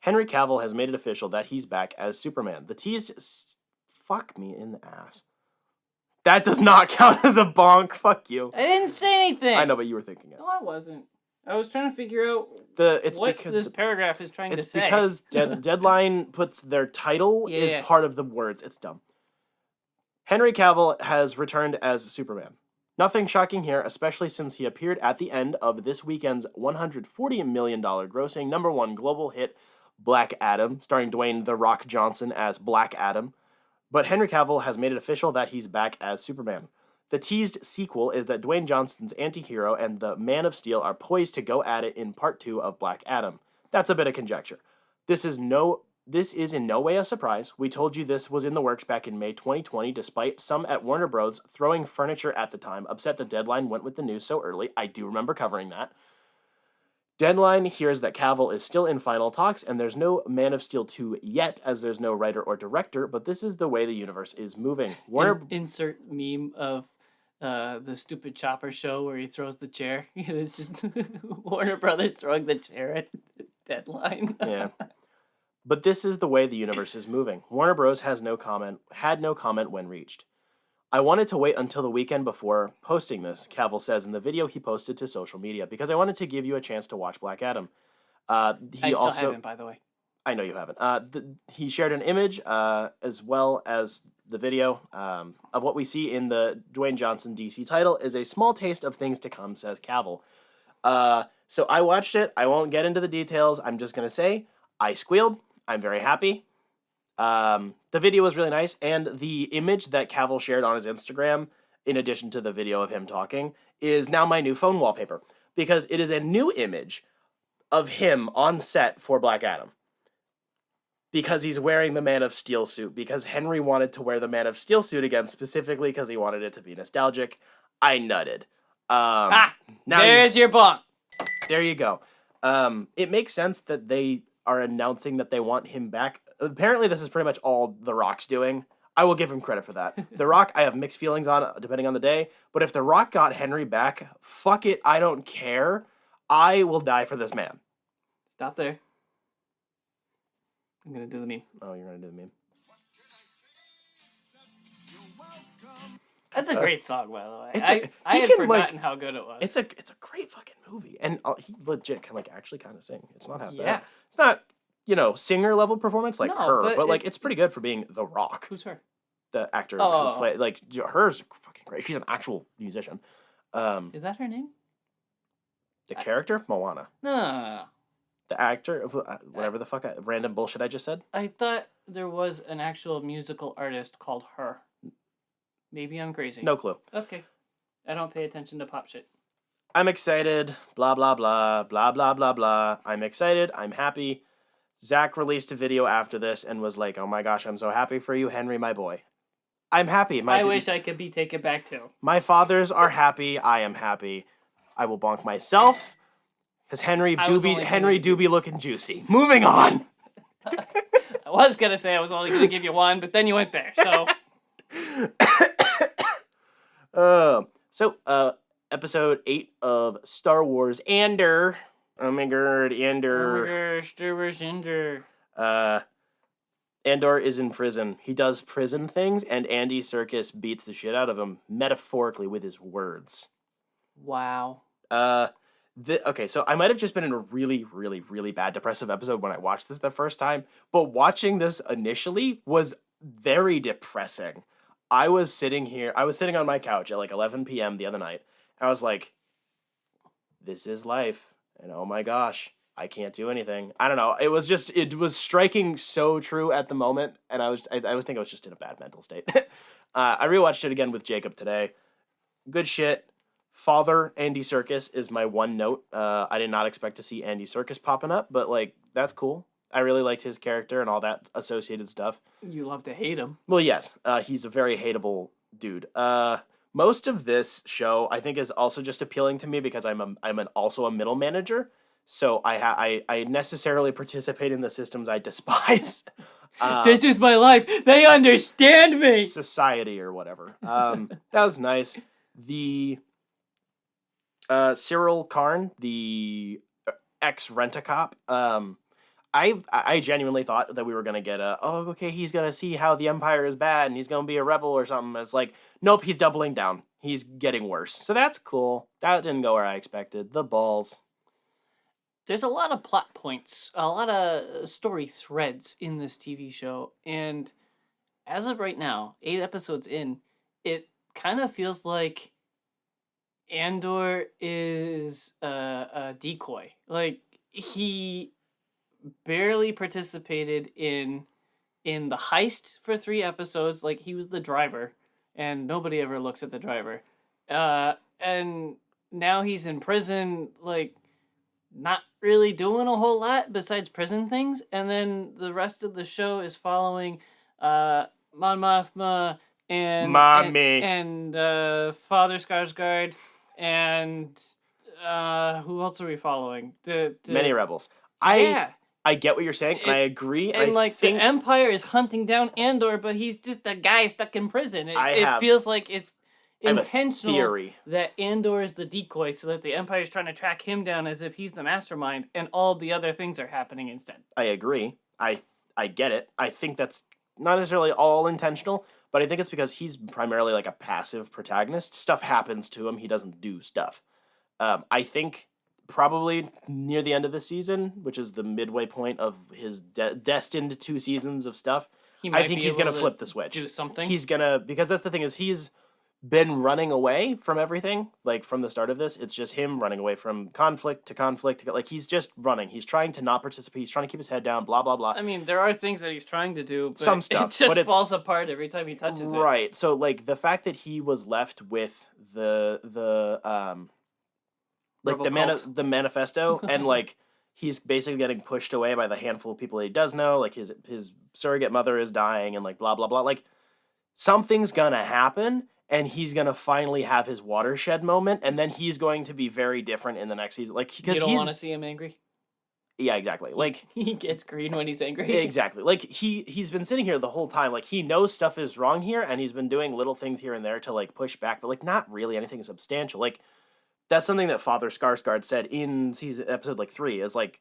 Henry Cavill has made it official that he's back as Superman. The teased... Fuck me in the ass. That does not count as a bonk. Fuck you. I didn't say anything. I know, but you were thinking it. No, I wasn't. I was trying to figure out what this paragraph is trying to say. It's because Deadline puts their title is part of the words. It's dumb. Henry Cavill has returned as Superman. Nothing shocking here, especially since he appeared at the end of this weekend's $140 million grossing #1 global hit Black Adam, starring Dwayne "The Rock" Johnson as Black Adam. But Henry Cavill has made it official that he's back as Superman. The teased sequel is that Dwayne Johnson's anti-hero and the Man of Steel are poised to go at it in part 2 of Black Adam. That's a bit of conjecture. This is in no way a surprise. We told you this was in the works back in May 2020, despite some at Warner Bros. Throwing furniture at the time, upset the Deadline went with the news so early. I do remember covering that. Deadline hears that Cavill is still in final talks, and there's no Man of Steel 2 yet, as there's no writer or director, but this is the way the universe is moving. Insert meme of the stupid Chopper show where he throws the chair. It's just Warner Brothers throwing the chair at Deadline. Yeah. But this is the way the universe is moving. Warner Bros. Had no comment when reached. I wanted to wait until the weekend before posting this, Cavill says in the video he posted to social media, because I wanted to give you a chance to watch Black Adam. I still haven't, by the way. I know you haven't. He shared an image as well as the video of what we see in the Dwayne Johnson DC title is a small taste of things to come, says Cavill. So I watched it. I won't get into the details. I'm just going to say I squealed. I'm very happy. The video was really nice. And the image that Cavill shared on his Instagram, in addition to the video of him talking, is now my new phone wallpaper. Because it is a new image of him on set for Black Adam. Because he's wearing the Man of Steel suit. Because Henry wanted to wear the Man of Steel suit again, specifically because he wanted it to be nostalgic. I nutted. Now there's your bump. There you go. It makes sense that they are announcing that they want him back. Apparently, this is pretty much all The Rock's doing. I will give him credit for that. The Rock, I have mixed feelings on, depending on the day. But if The Rock got Henry back, fuck it, I don't care. I will die for this man. Stop there. I'm going to do the meme. Oh, you're going to do the meme. That's a great song, by the way. I had forgotten how good it was. It's a great fucking movie, and he legit can actually kind of sing. It's not half Yeah. bad. It's not singer level performance like her, but it's pretty good for being The Rock. Who's her? The actor who played hers fucking great. She's an actual musician. Is that her name? The character Moana. No. The actor, whatever the fuck, random bullshit I just said. I thought there was an actual musical artist called her. Maybe I'm crazy. No clue. Okay. I don't pay attention to pop shit. I'm excited. Blah, blah, blah. Blah, blah, blah, blah. I'm excited. I'm happy. Zach released a video after this and was like, oh my gosh, I'm so happy for you, Henry, my boy. I'm happy. I wish I could be taken back too. My fathers are happy. I am happy. I will bonk myself. Because Henry do be looking juicy. Moving on. I was going to say I was only going to give you one, but then you went there, so... Episode 8 of Star Wars Andor. Oh my god, Andor. Oh my gosh, Star Wars Andor. Andor is in prison. He does prison things, and Andy Serkis beats the shit out of him, metaphorically, with his words. Wow. Okay, so I might have just been in a really, really, really bad depressive episode when I watched this the first time, but watching this initially was very depressing. I was sitting on my couch at 11 p.m. the other night, and I was like, this is life, and oh my gosh, I can't do anything. I don't know. It was striking so true at the moment, and I think I was just in a bad mental state. I rewatched it again with Jacob today. Good shit. Father Andy Serkis is my one note. I did not expect to see Andy Serkis popping up, but that's cool. I really liked his character and all that associated stuff. You love to hate him. Well, yes. He's a very hateable dude. Most of this show, I think, is also just appealing to me because I'm also a middle manager. So I necessarily participate in the systems I despise. This is my life. They understand me. Society or whatever. That was nice. The Cyril Karn, the ex-rent-a-cop, I genuinely thought that we were going to get he's going to see how the Empire is bad and he's going to be a rebel or something. It's like, nope, he's doubling down. He's getting worse. So that's cool. That didn't go where I expected. The balls. There's a lot of plot points, a lot of story threads in this TV show. And as of right now, 8 episodes in, it kind of feels like Andor is a decoy. He barely participated in the heist for 3 episodes. He was the driver, and nobody ever looks at the driver. And now he's in prison, not really doing a whole lot besides prison things. And then the rest of the show is following Mon Mothma and Father Skarsgård and who else are we following? Many rebels. I get what you're saying, and I agree. And the Empire is hunting down Andor, but he's just a guy stuck in prison. It feels like it's intentional that Andor is the decoy, so that the Empire is trying to track him down as if he's the mastermind, and all the other things are happening instead. I agree. I get it. I think that's not necessarily all intentional, but I think it's because he's primarily a passive protagonist. Stuff happens to him. He doesn't do stuff. I think probably near the end of the season, which is the midway point of his destined 2 seasons of stuff. I think he's going to flip the switch. Do something. He's going to, because that's the thing is he's been running away from everything, like from the start of this. It's just him running away from conflict to conflict. Like he's just running. He's trying to not participate. He's trying to keep his head down, blah, blah, blah. I mean, there are things that he's trying to do, but some stuff, it just falls apart every time he touches it. Right. So like the fact that he was left with the manifesto and like he's basically getting pushed away by the handful of people that he does know, like his surrogate mother is dying and like blah blah blah, like something's gonna happen and he's gonna finally have his watershed moment, and then he's going to be very different in the next season, like because you don't want to see him angry. Yeah, exactly. Like he gets green when he's angry. Exactly. Like he's been sitting here the whole time. Like he knows stuff is wrong here, and he's been doing little things here and there to like push back, but like not really anything substantial. Like that's something that Father Skarsgård said in episode like 3 is like,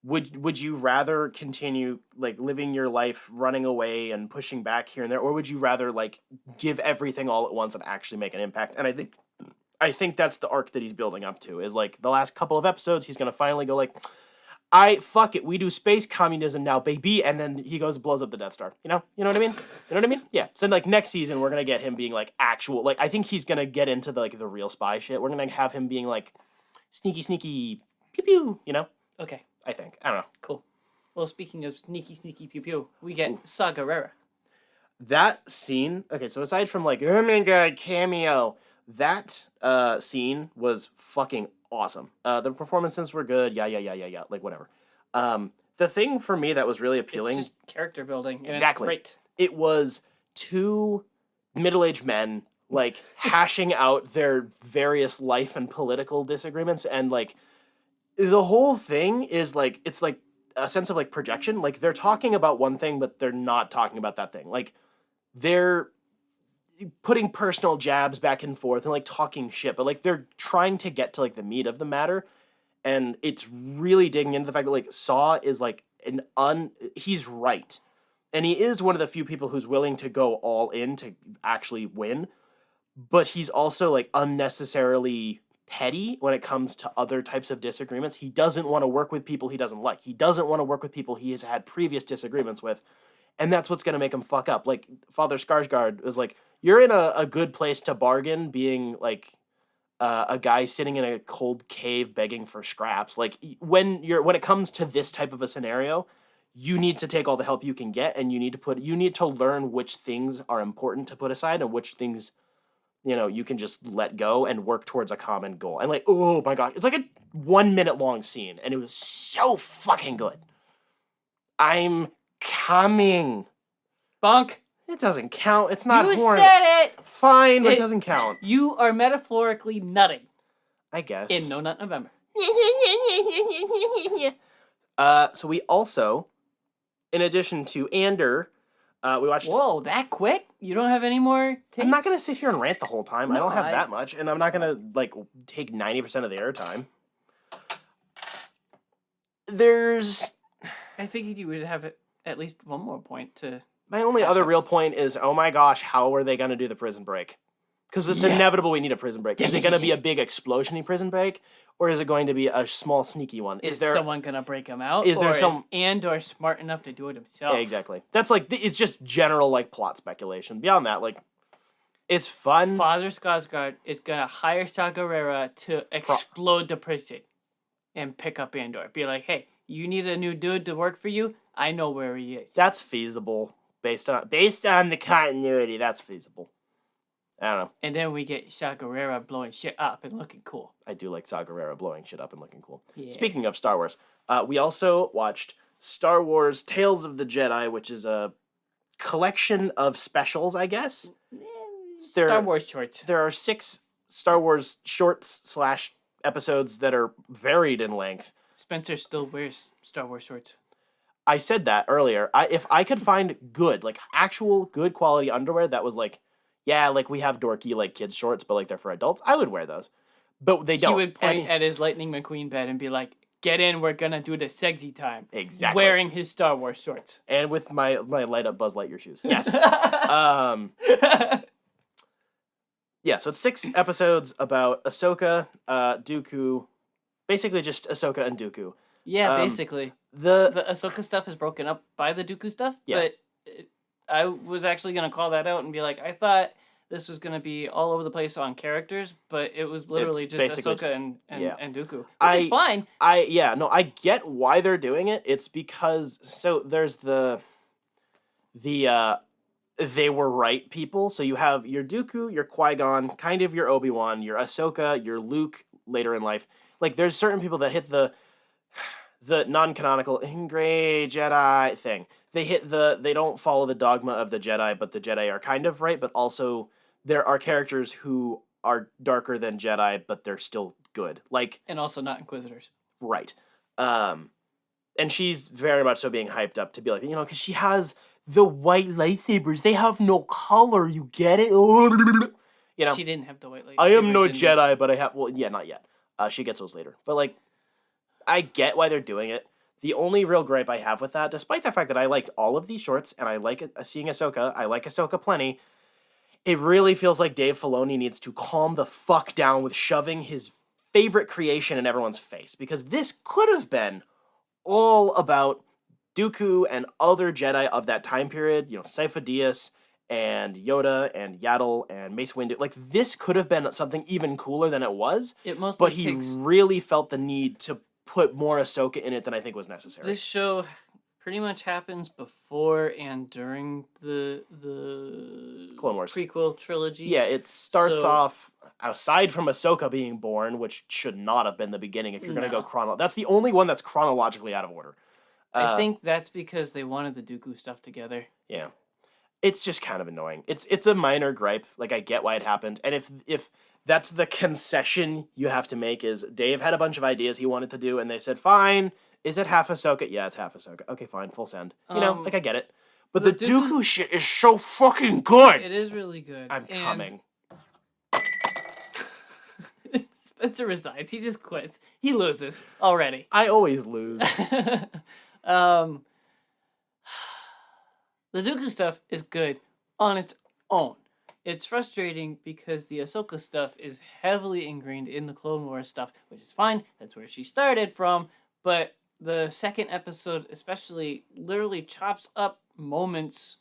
would you rather continue like living your life running away and pushing back here and there, or would you rather like give everything all at once and actually make an impact? And I think that's the arc that he's building up to, is like the last couple of episodes he's gonna finally go like, fuck it, we do space communism now, baby, and then he goes and blows up the Death Star. You know what I mean? You know what I mean? Yeah. So like next season we're gonna get him being like actual, like I think he's gonna get into the like the real spy shit. We're gonna have him being like sneaky pew pew. Okay. I think. I don't know. Cool. Well, speaking of sneaky pew pew, we get Saw Gerrera. That scene. Okay, so aside from like, oh my god, cameo, that scene was fucking awesome. The performances were good. Yeah. Like whatever. The thing for me that was really appealing, it's just character building. And exactly. It's great. It was 2 middle-aged men like hashing out their various life and political disagreements, and like the whole thing is like, it's like a sense of like projection. Like they're talking about one thing, but they're not talking about that thing. Like they're putting personal jabs back and forth and like talking shit, but like they're trying to get to like the meat of the matter. And it's really digging into the fact that like Saw is like he's right. And he is one of the few people who's willing to go all in to actually win. But he's also like unnecessarily petty when it comes to other types of disagreements. He doesn't want to work with people he doesn't like. He doesn't want to work with people he has had previous disagreements with. And that's what's going to make him fuck up. Like Father Skarsgård was like, you're in a good place to bargain being like a guy sitting in a cold cave begging for scraps. Like when it comes to this type of a scenario, you need to take all the help you can get, and you need to learn which things are important to put aside and which things you can just let go and work towards a common goal. And like, oh my god, it's like a 1 minute long scene, and it was so fucking good. I'm coming. Bunk. It doesn't count. It's not You horny. said it! Fine, but it doesn't count. You are metaphorically nutting. I guess. In No Nut November. So we also, in addition to Andor, we watched... Whoa, that quick? You don't have any more takes? I'm not going to sit here and rant the whole time. No, I don't have that much, and I'm not going to, like, take 90% of the airtime. There's... I figured you would have at least one more point to... My only other real point is, oh my gosh, how are they going to do the prison break? Because it's inevitable we need a prison break. Is it going to be a big explosion-y prison break, or is it going to be a small, sneaky one? Is someone going to break him out? Is Andor smart enough to do it himself? Yeah, exactly. That's like, it's just general, like, plot speculation. Beyond that, like, it's fun. Father Skarsgård is going to hire Saw Gerrera to explode the prison and pick up Andor. Be like, hey, you need a new dude to work for you? I know where he is. That's feasible. Based on the continuity, that's feasible. I don't know. And then we get Saw Gerrera blowing shit up and looking cool. I do like Saw Gerrera blowing shit up and looking cool. Yeah. Speaking of Star Wars, we also watched Star Wars Tales of the Jedi, which is a collection of specials, I guess. Star Wars shorts. There are 6 Star Wars shorts / episodes that are varied in length. Spencer still wears Star Wars shorts. I said that earlier. If I could find good, like actual good quality underwear that was like, yeah, like we have dorky like kids shorts, but like they're for adults, I would wear those. But they don't. He would point at his Lightning McQueen bed and be like, get in, we're gonna do the sexy time. Exactly. Wearing his Star Wars shorts. And with my light up Buzz Lightyear shoes. Yes. Yeah, so it's 6 episodes about Ahsoka, Dooku, basically just Ahsoka and Dooku. Yeah, basically. The Ahsoka stuff is broken up by the Dooku stuff, but I was actually going to call that out and be like, I thought this was going to be all over the place on characters, but it was literally just Ahsoka and Dooku, which is fine. I get why they're doing it. It's because, so there's the they were right people. So you have your Dooku, your Qui-Gon, kind of your Obi-Wan, your Ahsoka, your Luke later in life. Like, there's certain people that hit the non-canonical gray Jedi thing. They don't follow the dogma of the Jedi, but the Jedi are kind of right, but also there are characters who are darker than Jedi, but they're still good. Like, and also not Inquisitors. Right. And she's very much so being hyped up to be like, because she has the white lightsabers. They have no color. You get it? She didn't have the white lightsabers. I am no Jedi, but I have... Well, yeah, not yet. She gets those later. But, like, I get why they're doing it. The only real gripe I have with that, despite the fact that I liked all of these shorts, and I like seeing Ahsoka, I like Ahsoka plenty, it really feels like Dave Filoni needs to calm the fuck down with shoving his favorite creation in everyone's face. Because this could have been all about Dooku and other Jedi of that time period, Sifo Dyas and Yoda and Yaddle and Mace Windu. Like, this could have been something even cooler than it was. But he really felt the need to put more Ahsoka in it than I think was necessary. This show pretty much happens before and during the Clone Wars prequel trilogy. Yeah, it starts off, aside from Ahsoka being born, which should not have been the beginning if you're going to go chronological. That's the only one that's chronologically out of order. I think that's because they wanted the Dooku stuff together. Yeah. It's just kind of annoying. It's a minor gripe. Like, I get why it happened. And if that's the concession you have to make, is Dave had a bunch of ideas he wanted to do, and they said, fine, is it half Ahsoka? Yeah, it's half Ahsoka. Okay, fine, full send. I get it. But the Dooku shit is so fucking good! It is really good. I'm coming. Spencer resigns. He just quits. He loses already. I always lose. The Dooku stuff is good on its own. It's frustrating because the Ahsoka stuff is heavily ingrained in the Clone Wars stuff, which is fine. That's where she started from. But the second episode especially literally chops up moments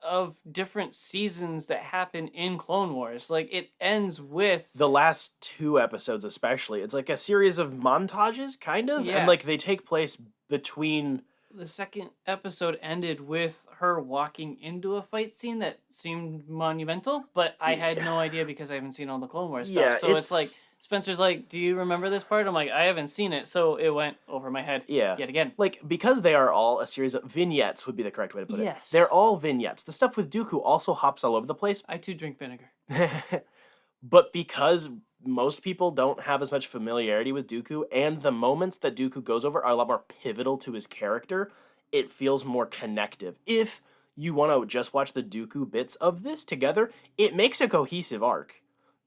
of different seasons that happen in Clone Wars. Like, it ends with... The last 2 episodes especially. It's like a series of montages, kind of? Yeah. And, like, they take place between... The second episode ended with her walking into a fight scene that seemed monumental, but I had no idea because I haven't seen all the Clone Wars stuff. Yeah, so it's like, Spencer's like, do you remember this part? I'm like, I haven't seen it, so it went over my head yet again. Like, because they are all a series of vignettes would be the correct way to put it. Yes. They're all vignettes. The stuff with Dooku also hops all over the place. I too drink vinegar. But because most people don't have as much familiarity with Dooku, and the moments that Dooku goes over are a lot more pivotal to his character, it feels more connective. If you want to just watch the Dooku bits of this together, it makes a cohesive arc.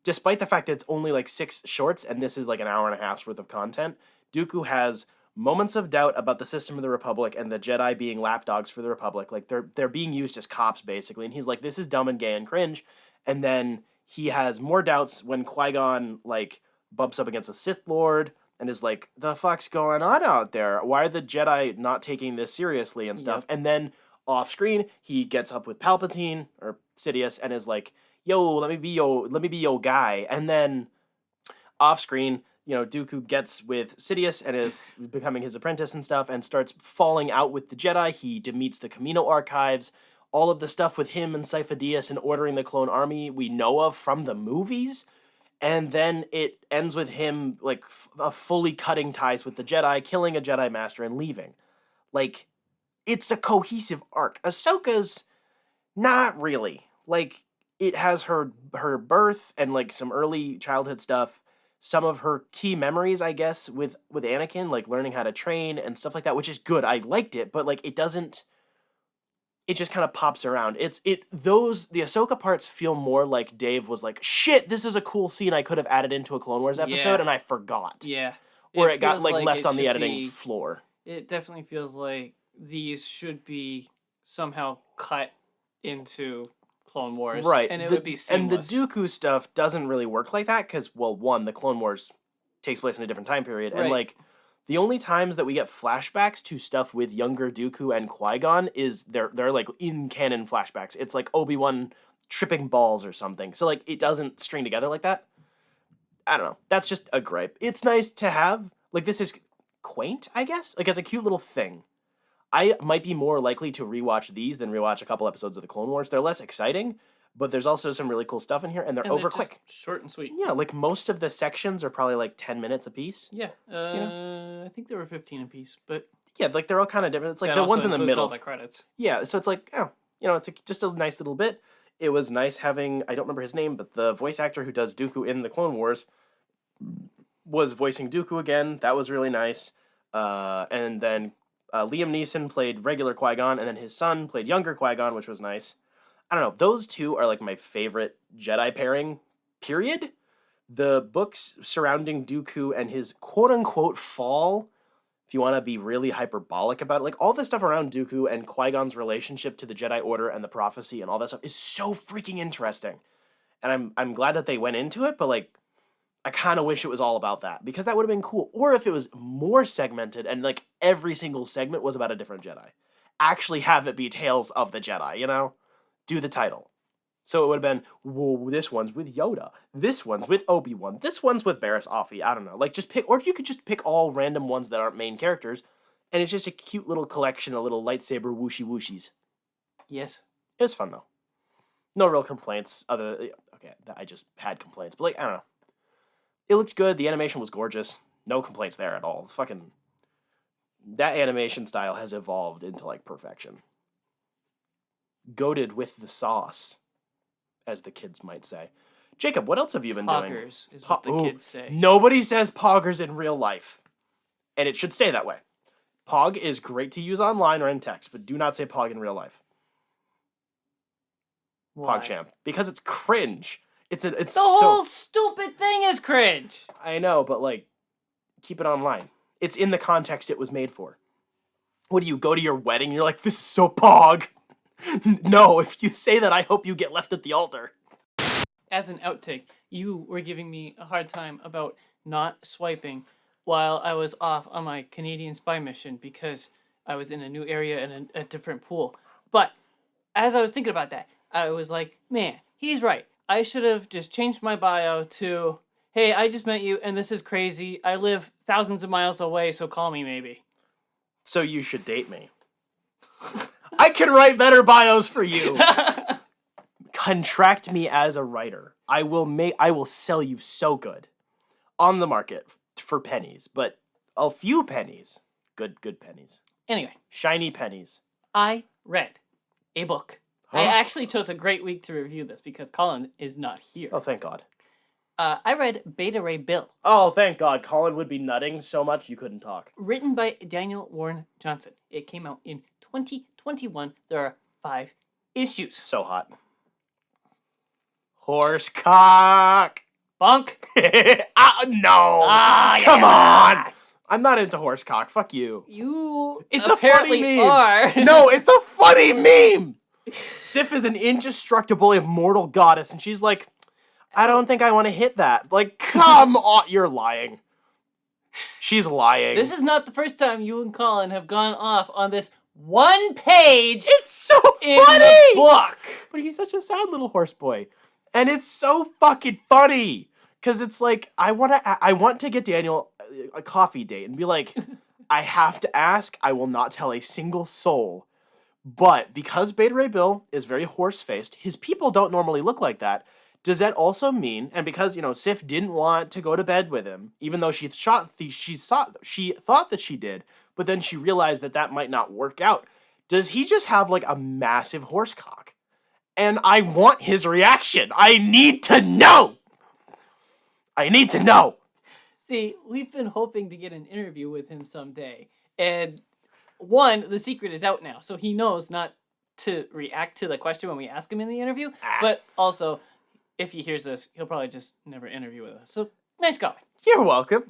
Despite the fact that it's only like 6 shorts, and this is like an hour and a half's worth of content, Dooku has moments of doubt about the system of the Republic and the Jedi being lapdogs for the Republic. Like, they're being used as cops, basically, and he's like, this is dumb and gay and cringe. And then he has more doubts when Qui-Gon, like, bumps up against a Sith Lord and is like, the fuck's going on out there? Why are the Jedi not taking this seriously and stuff? Yep. And then off screen, he gets up with Palpatine or Sidious and is like, yo, let me be your guy. And then off screen, Dooku gets with Sidious and is becoming his apprentice and stuff and starts falling out with the Jedi. He demeets the Camino archives. All of the stuff with him and Sifo Dyas and ordering the clone army we know of from the movies. And then it ends with him, like, fully cutting ties with the Jedi, killing a Jedi Master, and leaving. Like, it's a cohesive arc. Ahsoka's not really. Like, it has her birth and, like, some early childhood stuff. Some of her key memories, I guess, with Anakin, like, learning how to train and stuff like that, which is good. I liked it, but, like, it doesn't... It just kind of pops around. The Ahsoka parts feel more like Dave was like, shit, this is a cool scene I could have added into a Clone Wars episode, and I forgot. Yeah. Or it got, like left on the editing floor. It definitely feels like these should be somehow cut into Clone Wars. Right. And it would be seamless. And the Dooku stuff doesn't really work like that, because, well, one, the Clone Wars takes place in a different time period. Right. And, like, the only times that we get flashbacks to stuff with younger Dooku and Qui-Gon is they're like, in-canon flashbacks. It's, like, Obi-Wan tripping balls or something. So, like, it doesn't string together like that. I don't know. That's just a gripe. It's nice to have. Like, this is quaint, I guess. Like, it's a cute little thing. I might be more likely to rewatch these than rewatch a couple episodes of the Clone Wars. They're less exciting, but there's also some really cool stuff in here, and they're over quick. Short and sweet. Yeah, like most of the sections are probably like 10 minutes a piece. Yeah, I think they were 15 a piece, but yeah, like they're all kind of different. It's like the ones in the middle. All the credits. Yeah, so it's like, oh, it's just a nice little bit. It was nice having, I don't remember his name, but the voice actor who does Dooku in the Clone Wars was voicing Dooku again. That was really nice. And then Liam Neeson played regular Qui-Gon, and then his son played younger Qui-Gon, which was nice. I don't know. Those two are like my favorite Jedi pairing, period. The books surrounding Dooku and his quote-unquote fall, if you want to be really hyperbolic about it, like all the stuff around Dooku and Qui-Gon's relationship to the Jedi Order and the prophecy and all that stuff is so freaking interesting. And I'm glad that they went into it, but like, I kind of wish it was all about that, because that would have been cool. Or if it was more segmented and like every single segment was about a different Jedi. Actually have it be Tales of the Jedi, Do the title. So it would have been, whoa, this one's with Yoda. This one's with Obi-Wan. This one's with Barriss Offee. I don't know. Like, just pick, or you could just pick all random ones that aren't main characters, and it's just a cute little collection of little lightsaber whooshy-whooshies. Yes. It was fun, though. No real complaints. Okay, I just had complaints, but like, I don't know. It looked good. The animation was gorgeous. No complaints there at all. Fucking, that animation style has evolved into, like, perfection. Goated with the sauce, as the kids might say. Jacob, what else have you been doing? Poggers is what the kids say. Nobody says poggers in real life. And it should stay that way. Pog is great to use online or in text, but do not say pog in real life. Why? PogChamp. Because it's cringe. The whole stupid thing is cringe. I know, but like, keep it online. It's in the context it was made for. What do you go to your wedding and you're like, this is so pog? No, if you say that, I hope you get left at the altar. As an outtake, you were giving me a hard time about not swiping while I was off on my Canadian spy mission because I was in a new area and a different pool. But as I was thinking about that, I was like, man, he's right. I should have just changed my bio to, hey, I just met you and this is crazy. I live thousands of miles away, so call me maybe. So you should date me. I can write better bios for you. Contract me as a writer. I will sell you so good on the market for pennies, but a few pennies. Good pennies. Anyway. Shiny pennies. I read a book. Huh? I actually chose a great week to review this because Colin is not here. Oh, thank God. I read Beta Ray Bill. Oh, thank God. Colin would be nutting so much you couldn't talk. Written by Daniel Warren Johnson. It came out in 2021. There are 5 issues. So hot. Horse cock. Bunk. No. Come on. I'm not into horse cock. Fuck you. It's a funny meme. Are. No, it's a funny meme. Sif is an indestructible, immortal goddess, and she's like, I don't think I want to hit that. Like, come on. You're lying. She's lying. This is not the first time you and Colin have gone off on this one page. It's so funny. In the book. But he's such a sad little horse boy. And it's so fucking funny. Because it's like, I want to get Daniel a coffee date and be like, I have to ask. I will not tell a single soul. But because Beta Ray Bill is very horse-faced, his people don't normally look like that. Does that also mean, and because, Sif didn't want to go to bed with him, even though she thought that she did, but then she realized that might not work out, does he just have, like, a massive horse cock? And I want his reaction. I need to know! See, we've been hoping to get an interview with him someday. And, one, the secret is out now, so he knows not to react to the question when we ask him in the interview, but also, if he hears this, he'll probably just never interview with us. So, nice going. You're welcome.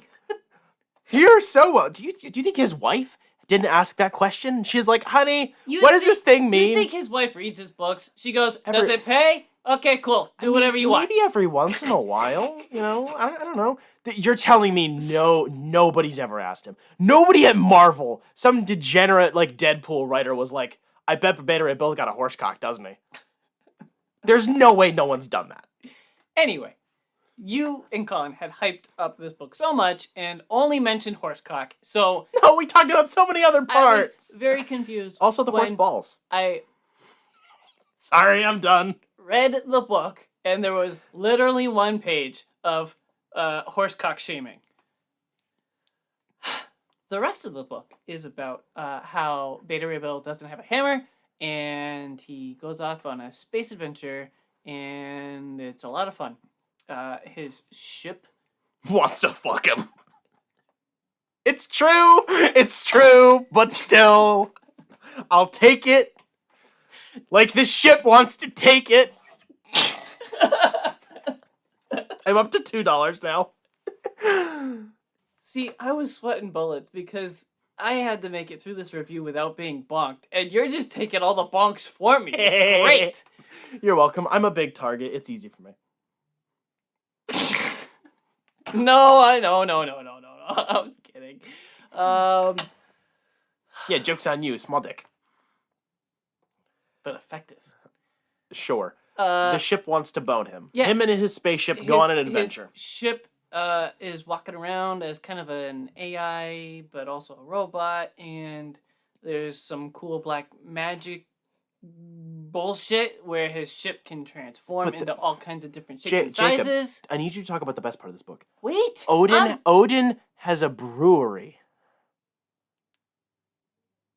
You're so welcome. Do you think his wife didn't ask that question? She's like, honey, what does this thing mean? You think his wife reads his books? She goes, does it pay? Okay, cool. Do whatever you want. Maybe every once in a while, you know? I don't know. You're telling me nobody's ever asked him. Nobody at Marvel, some degenerate, like, Deadpool writer was like, I bet Beta Ray Bill got a horse cock, doesn't he? There's no way no one's done that. Anyway, you and Colin had hyped up this book so much and only mentioned horsecock, so... No, we talked about so many other parts. I was very confused. Also the horse balls. Sorry, I'm done. Read the book, and there was literally one page of horsecock shaming. The rest of the book is about how Beta Ray Bill doesn't have a hammer, and he goes off on a space adventure, and it's a lot of fun. His ship wants to fuck him. It's true, but still, I'll take it. Like the ship wants to take it. I'm up to $2 now. See, I was sweating bullets because I had to make it through this review without being bonked, and you're just taking all the bonks for me. It's great. You're welcome. I'm a big target. It's easy for me. No. I was kidding. Yeah, joke's on you. Small dick. But effective. Sure. The ship wants to bone him. Yes. Him and his spaceship go on an adventure. His ship is walking around as kind of an AI, but also a robot, and there's some cool black magic bullshit where his ship can transform into all kinds of different shapes and sizes. Jacob, I need you to talk about the best part of this book. Wait! Odin has a brewery.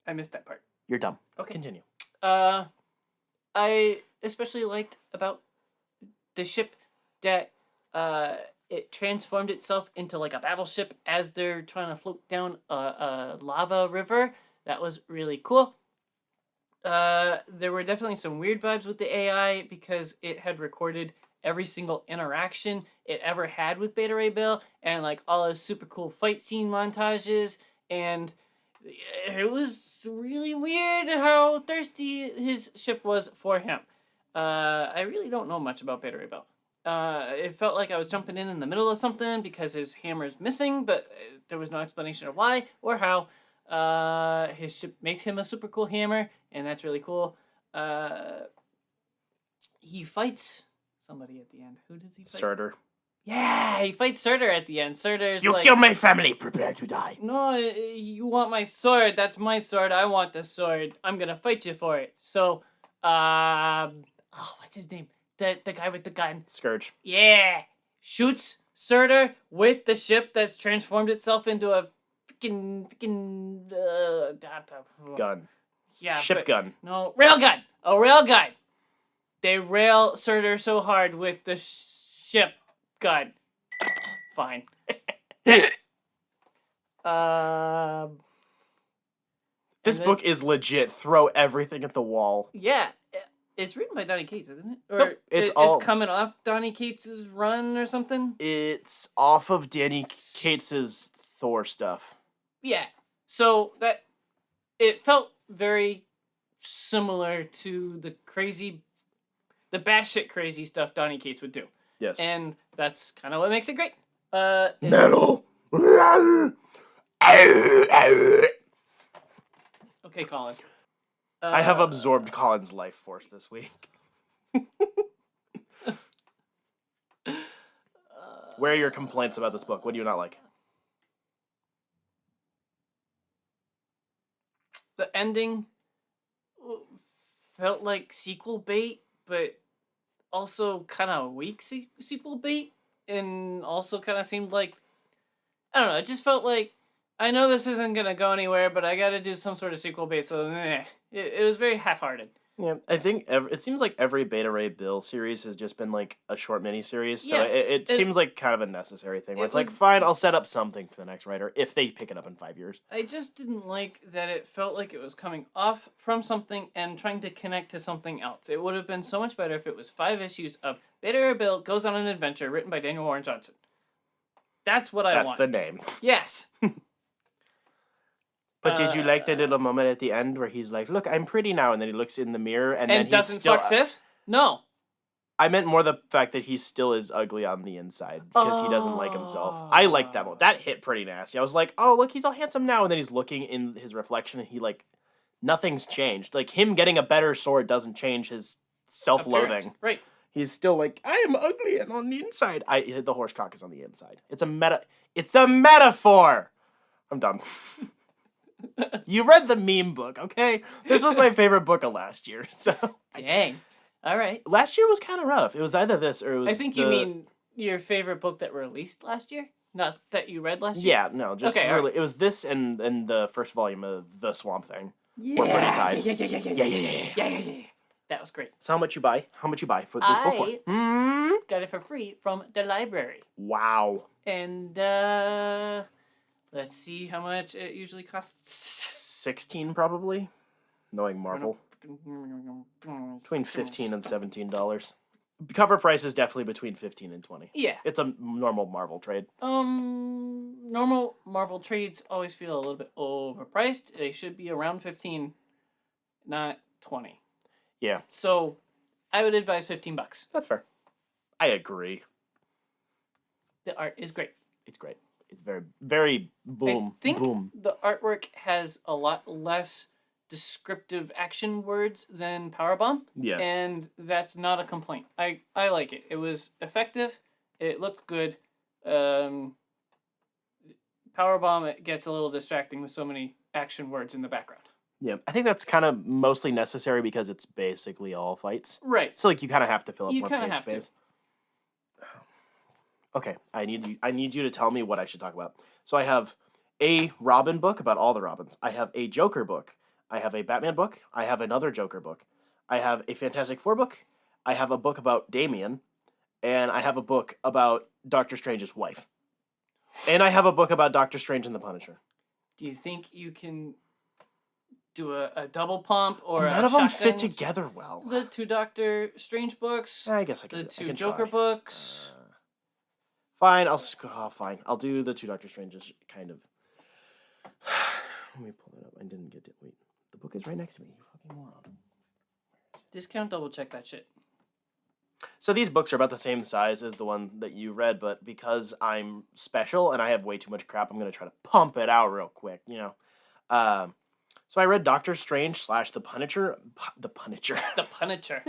I missed that part. You're dumb. Okay. Continue. I especially liked about the ship that it transformed itself into like a battleship as they're trying to float down a lava river. That was really cool. There were definitely some weird vibes with the AI because it had recorded every single interaction it ever had with Beta Ray Bill and like all his super cool fight scene montages, and it was really weird how thirsty his ship was for him. I really don't know much about Beta Ray Bill. It felt like I was jumping in the middle of something because his hammer's missing, but there was no explanation of why or how. His ship makes him a super cool hammer, and that's really cool. He fights somebody at the end. Who does he fight? Surtur. Yeah, he fights Surtur at the end. Surtur's You like, killed my family. Prepare to die. No, you want my sword. That's my sword. I want the sword. I'm gonna fight you for it. So, what's his name? The guy with the gun. Scourge. Yeah. Shoots Surtur with the ship that's transformed itself into a freaking gun. Yeah. Ship gun. No, railgun. A railgun. They rail Surtur so hard with the ship gun. Fine. This book is legit. Throw everything at the wall. Yeah. It's written by Donny Cates, isn't it? Or nope, it's coming off Donny Cates' run or something? It's off of Donny Cates' Thor stuff. Yeah. So that it felt very similar to the batshit crazy stuff Donny Cates would do. Yes. And that's kind of what makes it great. Metal. Okay, Colin. I have absorbed Colin's life force this week. Where are your complaints about this book? What do you not like? The ending felt like sequel bait, but also kind of weak sequel bait, and also kind of seemed like, I don't know, it just felt like, I know this isn't going to go anywhere, but I got to do some sort of sequel bait, so it was very half-hearted. Yeah, I think it seems like every Beta Ray Bill series has just been like a short mini-series, so it seems like kind of a necessary thing, where it's like, fine, I'll set up something for the next writer, if they pick it up in 5 years. I just didn't like that it felt like it was coming off from something and trying to connect to something else. It would have been so much better if it was 5 issues of Beta Ray Bill goes on an adventure written by Daniel Warren Johnson. That's what I want. That's the name. Yes. But did you like the little moment at the end where he's like, look, I'm pretty now, and then he looks in the mirror, and then doesn't he's still... fuck Sif? No. I meant more the fact that he still is ugly on the inside because he doesn't like himself. I like that one. That hit pretty nasty. I was like, oh, look, he's all handsome now. And then he's looking in his reflection and he like, nothing's changed. Like him getting a better sword doesn't change his self-loathing. Appearance. Right. He's still like, I am ugly and on the inside. The horse cock is on the inside. It's a metaphor. I'm done. You read the meme book, okay? This was my favorite book of last year. So dang. All right. Last year was kind of rough. It was either this or it was. I think you mean your favorite book that released last year, not that you read last year. Yeah, no, just okay, really. Right. It was this and the first volume of the Swamp Thing. Yeah. We're pretty tied. Yeah. That was great. So how much you buy? How much you buy for this book for? Got it for free from the library. Wow. And let's see how much it usually costs. 16 probably. Knowing Marvel. Between $15 and $17. Cover price is definitely between 15 and 20. Yeah. It's a normal Marvel trade. Normal Marvel trades always feel a little bit overpriced. They should be around 15, not 20. Yeah. So, I would advise $15. That's fair. I agree. The art is great. It's great. It's very, very boom. I think boom. the artwork has a lot less descriptive action words than Powerbomb. Yes. And that's not a complaint. I like it. It was effective. It looked good. Powerbomb, it gets a little distracting with so many action words in the background. Yeah, I think that's kind of mostly necessary because it's basically all fights. Right. So like you kind of have to fill up You more kinda page have to. space. Okay, I need you to tell me what I should talk about. So I have a Robin book about all the Robins. I have a Joker book. I have a Batman book. I have another Joker book. I have a Fantastic Four book. I have a book about Damian. And I have a book about Doctor Strange's wife. And I have a book about Doctor Strange and the Punisher. Do you think you can do a double pump or None a of them shotgun? fit together well. The 2 Doctor Strange books. I guess I can. The I 2 can Joker try. books. Fine, fine. I'll do the 2 Doctor Stranges, kind of. Let me pull that up. I didn't get it. Wait, the book is right next to me. You fucking moron. Discount double check that shit. So these books are about the same size as the one that you read, but because I'm special and I have way too much crap, I'm gonna try to pump it out real quick. You know. So I read Doctor Strange / The Punisher. The Punisher. The Punisher.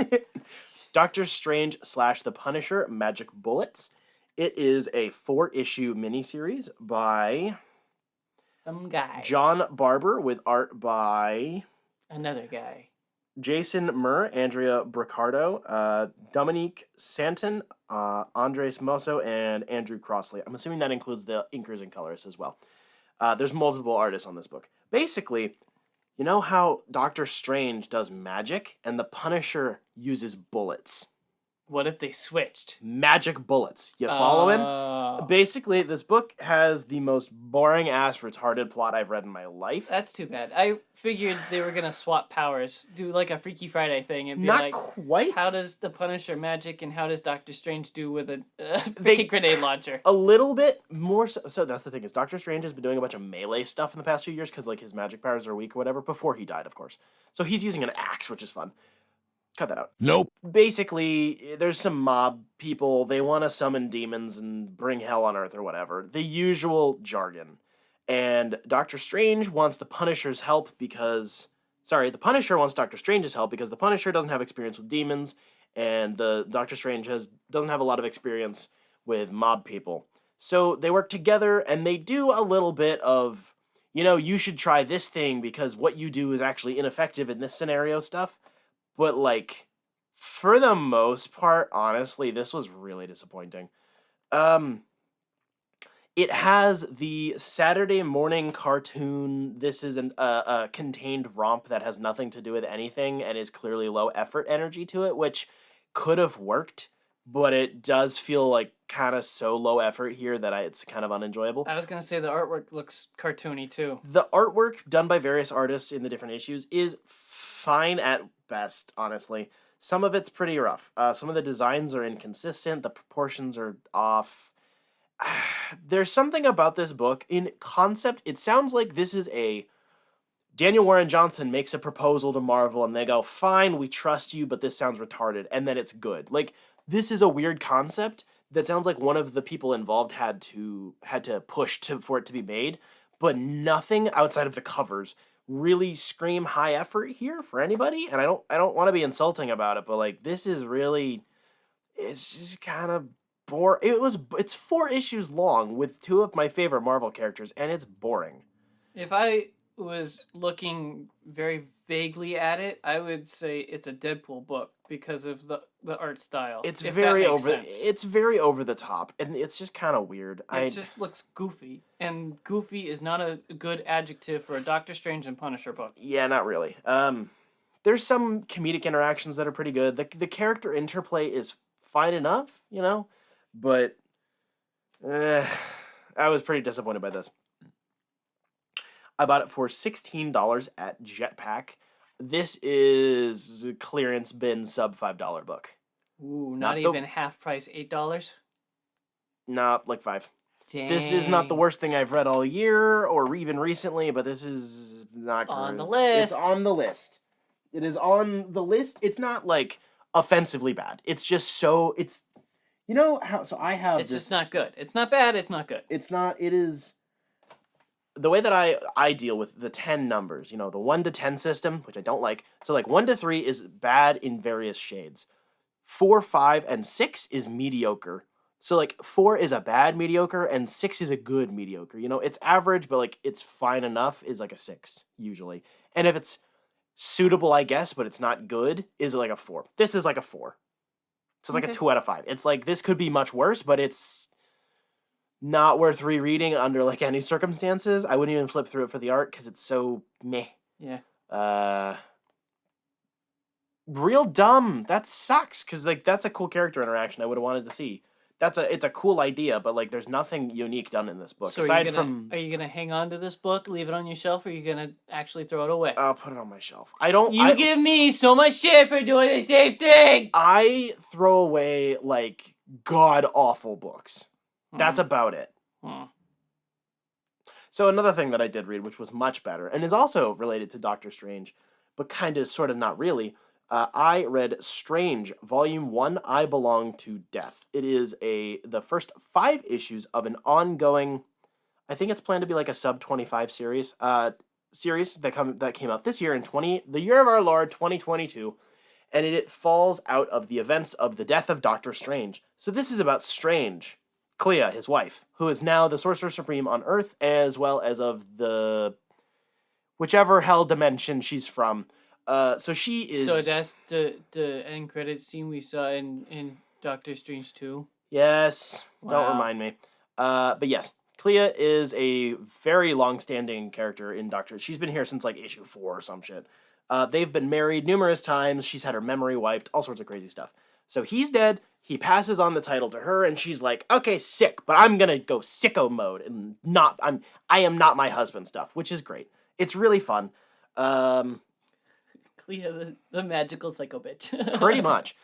Doctor Strange / The Punisher. Magic Bullets. It is a 4-issue miniseries by Some guy. John Barber with art by Another guy. Jason Murr, Andrea Briccardo, Dominique Santon, Andres Mosso, and Andrew Crossley. I'm assuming that includes the inkers and colorists as well. There's multiple artists on this book. Basically, you know how Doctor Strange does magic and the Punisher uses bullets? What if they switched? Magic bullets. You following? Basically, this book has the most boring-ass, retarded plot I've read in my life. That's too bad. I figured they were going to swap powers, do like a Freaky Friday thing, and be Not like, quite. how does the Punisher magic and how does Doctor Strange do with a freaking grenade launcher? A little bit more so that's the thing, is Doctor Strange has been doing a bunch of melee stuff in the past few years because like his magic powers are weak or whatever, before he died, of course. So he's using an axe, which is fun. Cut that out. Nope. Basically, there's some mob people. They want to summon demons and bring hell on Earth or whatever. The usual jargon. And Doctor Strange wants the Punisher's help because... Sorry, the Punisher wants Doctor Strange's help because the Punisher doesn't have experience with demons, and the Doctor Strange doesn't have a lot of experience with mob people. So they work together, and they do a little bit of, you know, you should try this thing because what you do is actually ineffective in this scenario stuff. But, like, for the most part, honestly, this was really disappointing. It has the Saturday morning cartoon. This is a contained romp that has nothing to do with anything and is clearly low effort energy to it, which could have worked, but it does feel like kind of so low effort here that it's kind of unenjoyable. I was going to say the artwork looks cartoony, too. The artwork done by various artists in the different issues is fine at best, honestly. Some of it's pretty rough. Some of the designs are inconsistent. The proportions are off. There's something about this book. In concept, it sounds like this is a... Daniel Warren Johnson makes a proposal to Marvel, and they go, fine, we trust you, but this sounds retarded. And then it's good. Like, this is a weird concept that sounds like one of the people involved had to push for it to be made, but nothing outside of the covers really scream high effort here for anybody. And I don't want to be insulting about it, but like this is really, it's just kind of boring. It's 4 issues long with 2 of my favorite Marvel characters, and it's boring. If I was looking very vaguely at it, I would say it's a Deadpool book because of the art style. It's very over the top, and it's just kind of weird. It just looks goofy, and goofy is not a good adjective for a Doctor Strange and Punisher book. Yeah, not really. There's some comedic interactions that are pretty good. The character interplay is fine enough, but I was pretty disappointed by this. I bought it for $16 at Jetpack. This is clearance bin sub $5 book. Ooh, not even half price, $8? Nah, like $5. Dang. This is not the worst thing I've read all year or even recently, but this is not It's on the list. It's on the list. It is on the list. It's not like offensively bad. It's just so it's how so I have It's just not good. It's not bad, it's not good. It is the way that I deal with the 10 numbers, the 1 to 10 system, which I don't like. So like 1 to 3 is bad in various shades. 4, 5, and 6 is mediocre. So like 4 is a bad mediocre and 6 is a good mediocre. It's average, but like it's fine enough is like a 6 usually. And if it's suitable, I guess, but it's not good, is like a 4. This is like a 4. So it's like a 2 out of 5. It's like this could be much worse, but it's not worth rereading under like any circumstances. I wouldn't even flip through it for the art because it's so meh. Yeah. Real dumb. That sucks because like that's a cool character interaction I would have wanted to see. It's a cool idea, but like there's nothing unique done in this book So are you gonna hang on to this book, leave it on your shelf, or are you gonna actually throw it away? I'll put it on my shelf. Give me so much shit for doing the same thing. I throw away like god awful books. That's about it. So another thing that I did read, which was much better, and is also related to Doctor Strange, but kind of sort of not really, I read Strange, Volume 1, I Belong to Death. It is the first 5 issues of an ongoing, I think it's planned to be like a sub-25 series that came out this year in the year of our Lord, 2022, and it falls out of the events of the death of Doctor Strange. So this is about Strange, Clea, his wife, who is now the Sorcerer Supreme on Earth, as well as of the whichever hell dimension she's from. So she is. So that's the end credit scene we saw in Doctor Strange 2? Yes. Wow. Don't remind me. But yes, Clea is a very long-standing character in She's been here since like issue 4 or some shit. They've been married numerous times. She's had her memory wiped, all sorts of crazy stuff. So he's dead. He passes on the title to her, and she's like, "Okay, sick, but I'm gonna go sicko mode and I am not my husband stuff," which is great. It's really fun. Clea, the magical psycho bitch. Pretty much.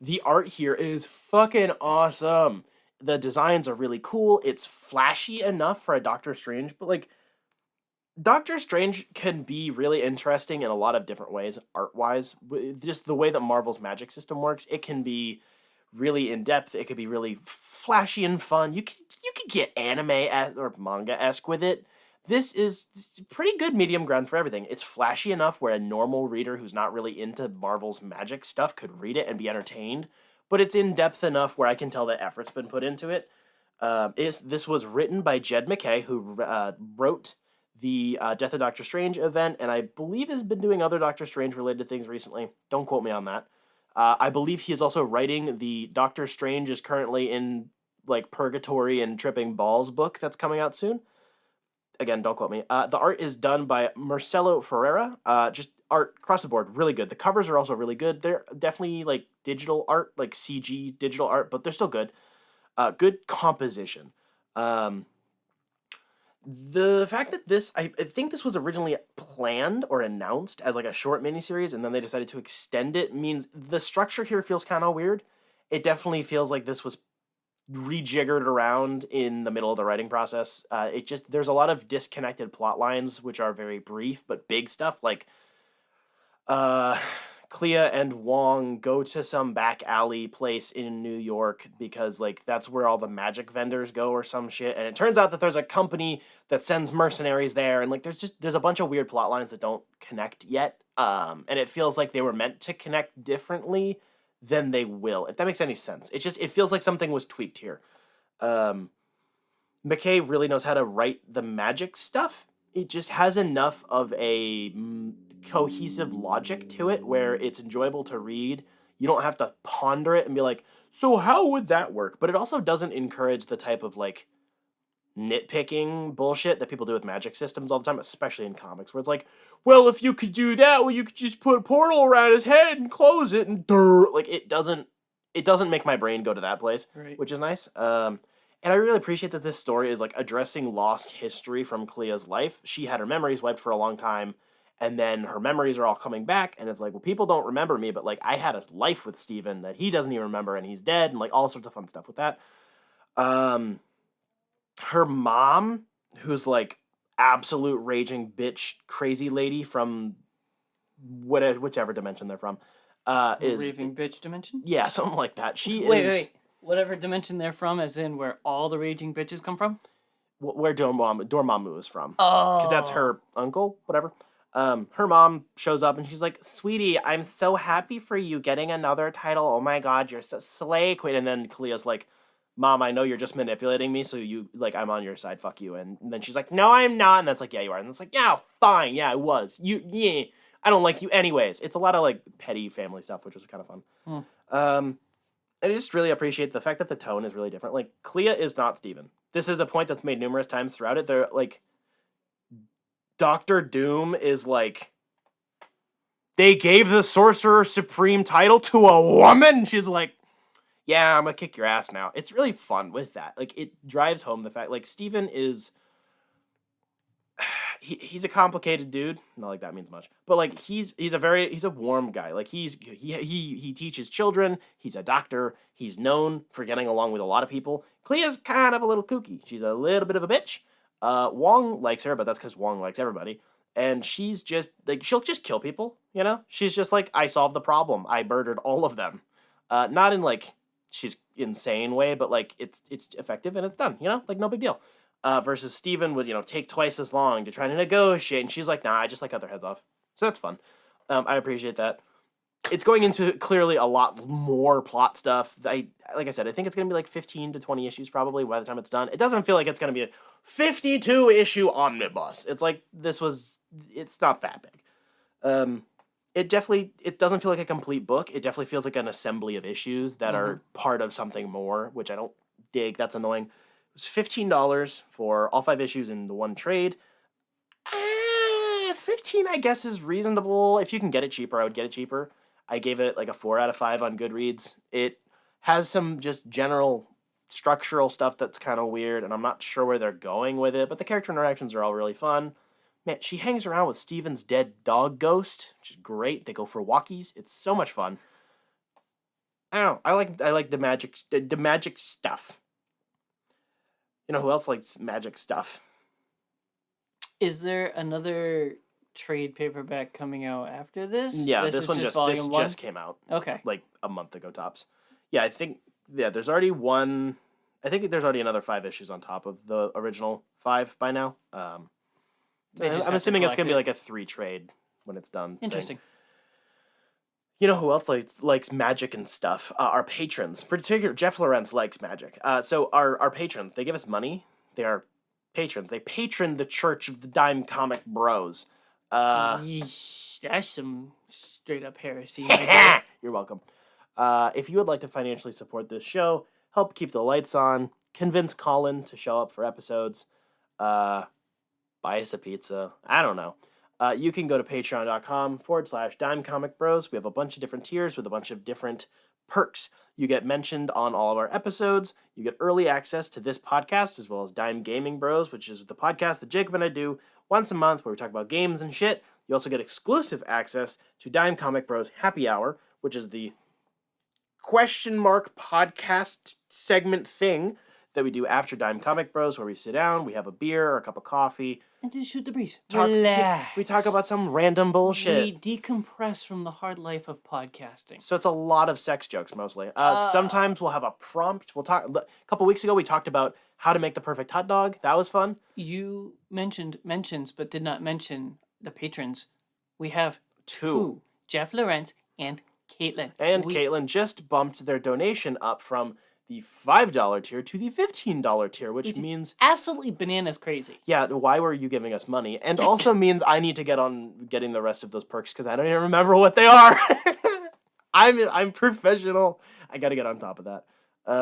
The art here is fucking awesome. The designs are really cool. It's flashy enough for a Doctor Strange, but like Doctor Strange can be really interesting in a lot of different ways, art-wise. Just the way that Marvel's magic system works, it can be really in-depth. It could be really flashy and fun. You could get anime or manga-esque with it. This is pretty good medium ground for everything. It's flashy enough where a normal reader who's not really into Marvel's magic stuff could read it and be entertained, but it's in-depth enough where I can tell that effort's been put into it. This was written by Jed MacKay, who wrote the Death of Doctor Strange event, and I believe has been doing other Doctor Strange-related things recently. Don't quote me on that. I believe he is also writing the Doctor Strange is currently in like Purgatory and Tripping Balls book that's coming out soon. Again, don't quote me. The art is done by Marcelo Ferreira. Just art across the board, really good. The covers are also really good. They're definitely like digital art, like CG digital art, but they're still good. Good composition. The fact that I think this was originally planned or announced as like a short miniseries, and then they decided to extend it, means the structure here feels kind of weird. It definitely feels like this was rejiggered around in the middle of the writing process. There's a lot of disconnected plot lines, which are very brief, but big stuff like Clea Clea and Wong go to some back alley place in New York because, like, that's where all the magic vendors go or some shit. And it turns out that there's a company that sends mercenaries there. And, like, there's a bunch of weird plot lines that don't connect yet. And it feels like they were meant to connect differently than they will, if that makes any sense. It feels like something was tweaked here. McKay really knows how to write the magic stuff. It just has enough of a cohesive logic to it where it's enjoyable to read. You don't have to ponder it and be like, so how would that work? But it also doesn't encourage the type of, like, nitpicking bullshit that people do with magic systems all the time, especially in comics, where it's like, well, if you could do that, well, you could just put a portal around his head and close it and like, it doesn't make my brain go to that place, right. Which is nice. And I really appreciate that this story is, like, addressing lost history from Clea's life. She had her memories wiped for a long time, and then her memories are all coming back, and it's like, well, people don't remember me, but, like, I had a life with Steven that he doesn't even remember, and he's dead, and, like, all sorts of fun stuff with that. Her mom, who's, like, absolute raging bitch crazy lady from whichever dimension they're from, is... Raving bitch dimension? Yeah, something like that. Wait. Whatever dimension they're from, as in where all the raging bitches come from? Where Dormammu is from. Oh. Because that's her uncle, whatever. Her mom shows up and she's like, sweetie, I'm so happy for you getting another title. Oh my god, you're so slay queen. And then Clea's like, Mom, I know you're just manipulating me, so you, like, I'm on your side, fuck you. And then she's like, no, I'm not. And that's like, yeah, you are. And it's like, yeah, fine, yeah, I was. I don't like you anyways. It's a lot of, like, petty family stuff, which was kind of fun. I just really appreciate the fact that the tone is really different. Like, Clea is not Steven. This is a point that's made numerous times throughout it. They're, like, Doctor Doom is, like, they gave the Sorcerer Supreme title to a woman? She's like, yeah, I'm gonna kick your ass now. It's really fun with that. Like, it drives home the fact, like, Steven is... He's a complicated dude. Not like that means much, but, like, he's a warm guy. Like, he teaches children. He's a doctor. He's known for getting along with a lot of people. Clea's kind of a little kooky. She's a little bit of a bitch. Wong likes her, but that's because Wong likes everybody. And she's just like, she'll just kill people. You know, she's just like, I solved the problem. I murdered all of them. Not in, like, she's insane way, but, like, it's effective and it's done. You know, like, no big deal. Versus Steven would, take twice as long to try to negotiate, and she's like, nah, I just like cut their heads off. So that's fun. I appreciate that. It's going into clearly a lot more plot stuff. Like I said, I think it's going to be like 15 to 20 issues probably by the time it's done. It doesn't feel like it's going to be a 52-issue omnibus. It's like, it's not that big. It doesn't feel like a complete book. It definitely feels like an assembly of issues that are part of something more, which I don't dig. That's annoying. It was $15 for all 5 issues in the one trade. 15, I guess, is reasonable. If you can get it cheaper, I would get it cheaper. I gave it like a 4 out of 5 on Goodreads. It has some just general structural stuff that's kind of weird, and I'm not sure where they're going with it, but the character interactions are all really fun. Man, she hangs around with Steven's dead dog ghost, which is great. They go for walkies. It's so much fun. I don't know. I like the magic stuff. You know who else likes magic stuff? Is there another trade paperback coming out after this? Yeah, this just came out. Okay. Like a month ago tops. Yeah, there's already one. I think there's already another 5 issues on top of the original 5 by now. I'm assuming it's going to be like a 3 trade when it's done. Interesting. You know who else likes magic and stuff? Our patrons. Particularly, Jeff Lawrence likes magic. So our patrons, they give us money. They are patrons. They patron the Church of the Dime Comic Bros. Yeesh, that's some straight up heresy. You're welcome. If you would like to financially support this show, help keep the lights on, convince Colin to show up for episodes, buy us a pizza, I don't know. You can go to patreon.com/dimecomicbros. We have a bunch of different tiers with a bunch of different perks. You get mentioned on all of our episodes. You get early access to this podcast, as well as Dime Gaming Bros, which is the podcast that Jacob and I do once a month where we talk about games and shit. You also get exclusive access to Dime Comic Bros Happy Hour, which is the question mark podcast segment thing that we do after Dime Comic Bros, where we sit down, we have a beer or a cup of coffee, And just shoot the breeze. We talk about some random bullshit. We decompress from the hard life of podcasting. So it's a lot of sex jokes mostly. Sometimes we'll have a prompt. We'll talk. A couple weeks ago, we talked about how to make the perfect hot dog. That was fun. You mentioned mentions, but did not mention the patrons. We have two. Jeff Lawrence and Caitlin. And Caitlin just bumped their donation up from the $5 tier to the $15 tier, which means... absolutely bananas crazy. Yeah, why were you giving us money? And also means I need to get on getting the rest of those perks because I don't even remember what they are. I'm professional. I got to get on top of that.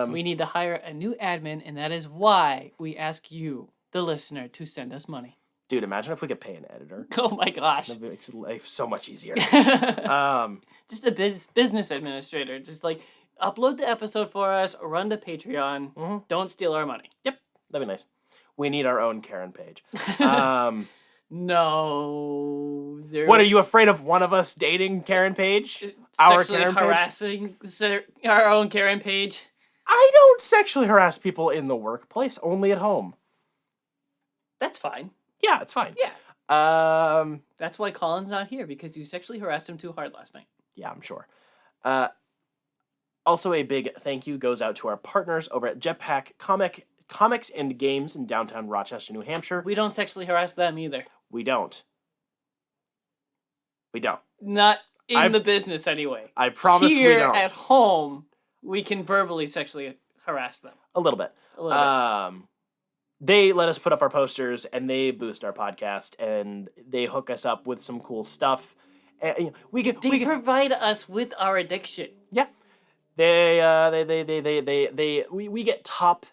We need to hire a new admin, and that is why we ask you, the listener, to send us money. Dude, imagine if we could pay an editor. Oh my gosh. That makes life so much easier. Just a business administrator. Just like... upload the episode for us, run the Patreon, don't steal our money. Yep, that'd be nice. We need our own Karen page. No. What, are you afraid of one of us dating Karen Page? Our Karen harassing our own Karen Page? I don't sexually harass people in the workplace, only at home. That's fine. Yeah, it's fine. Yeah. That's why Colin's not here, because you sexually harassed him too hard last night. Yeah, I'm sure. Also, a big thank you goes out to our partners over at Jetpack Comics and Games in downtown Rochester, New Hampshire. We don't sexually harass them either. We don't. Not in the business, anyway. I promise we don't. Here at home, we can verbally sexually harass them. A little bit. They let us put up our posters, and they boost our podcast, and they hook us up with some cool stuff. And, they provide us with our addiction. Yeah. We get top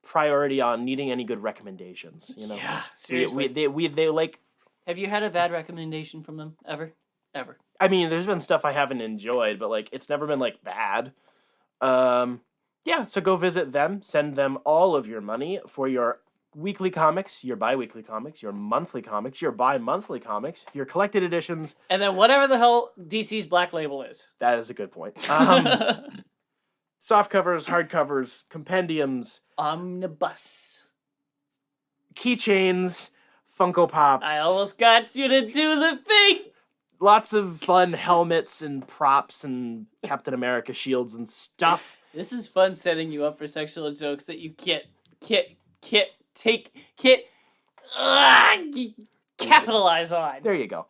priority on needing any good recommendations. You know, yeah, seriously. They like. Have you had a bad recommendation from them ever? I mean, there's been stuff I haven't enjoyed, but like it's never been like bad. Yeah. So go visit them. Send them all of your money for your weekly comics, your bi-weekly comics, your monthly comics, your bi-monthly comics, your collected editions, and then whatever the hell DC's Black Label is. That is a good point. Soft covers, hard covers, compendiums, omnibus, keychains, Funko Pops. I almost got you to do the thing. Lots of fun helmets and props and Captain America shields and stuff. This is fun setting you up for sexual jokes that you can't capitalize on. There you go.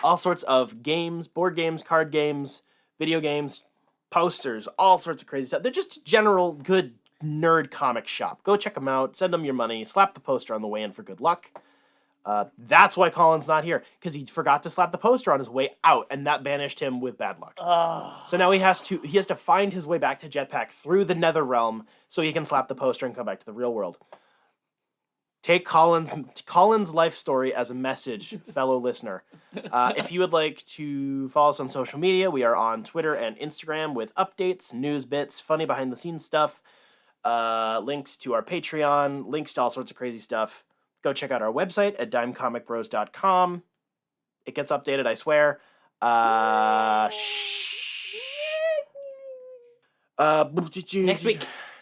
All sorts of games, board games, card games, video games, posters, all sorts of crazy stuff. They're just general good nerd comic shop. Go check them out. Send them your money. Slap the poster on the way in for good luck. That's why Colin's not here, because he forgot to slap the poster on his way out, and that banished him with bad luck. So now he has to find his way back to Jetpack through the Nether Realm so he can slap the poster and come back to the real world. Take Colin's life story as a message, fellow listener. If you would like to follow us on social media, we are on Twitter and Instagram with updates, news bits, funny behind-the-scenes stuff, links to our Patreon, links to all sorts of crazy stuff. Go check out our website at dimecomicbros.com. It gets updated, I swear.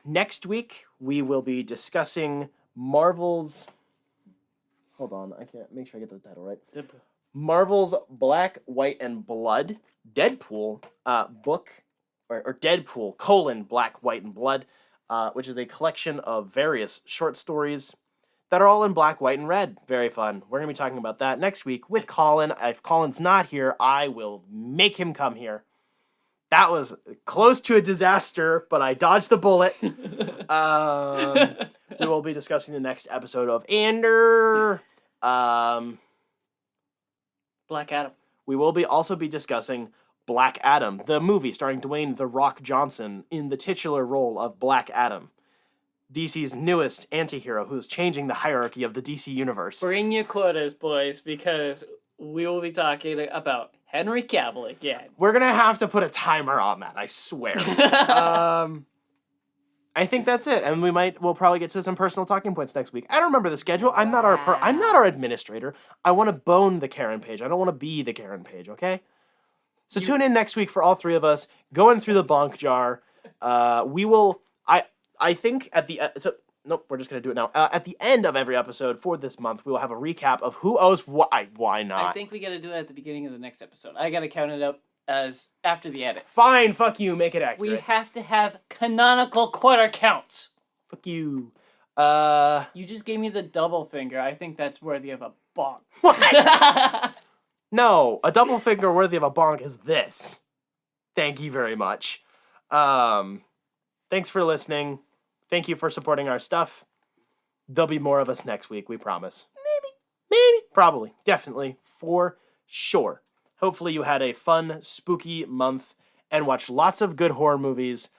Next week, we will be discussing Marvel's... Hold on, I can't make sure I get the title right. Deadpool. Marvel's Black, White, and Blood Deadpool book, or Deadpool, Black, White, and Blood, which is a collection of various short stories that are all in black, white, and red. Very fun. We're going to be talking about that next week with Colin. If Colin's not here, I will make him come here. That was close to a disaster, but I dodged the bullet. We will be discussing the next episode of Andor. Black Adam. We will also be discussing Black Adam, the movie starring Dwayne "The Rock" Johnson in the titular role of Black Adam. DC's newest anti-hero who's changing the hierarchy of the DC universe. Bring your quotas, boys, because we will be talking about Henry Cavill again. We're going to have to put a timer on that, I swear. I think that's it, and we'll probably get to some personal talking points next week. I don't remember the schedule. I'm not our administrator. I want to bone the Karen page. I don't want to be the Karen page, okay? So tune in next week for all three of us going through the bonk jar. I think at the so Nope, we're just going to do it now. At the end of every episode for this month, we will have a recap of who owes what. Why not? I think we got to do it at the beginning of the next episode. I got to count it up as after the edit. Fine, fuck you, make it accurate. We have to have canonical quarter counts. Fuck you. You just gave me the double finger. I think that's worthy of a bonk. What? No, a double finger worthy of a bonk is this. Thank you very much. Thanks for listening. Thank you for supporting our stuff. There'll be more of us next week, we promise. Maybe. Probably. Definitely. For sure. Hopefully you had a fun, spooky month and watched lots of good horror movies.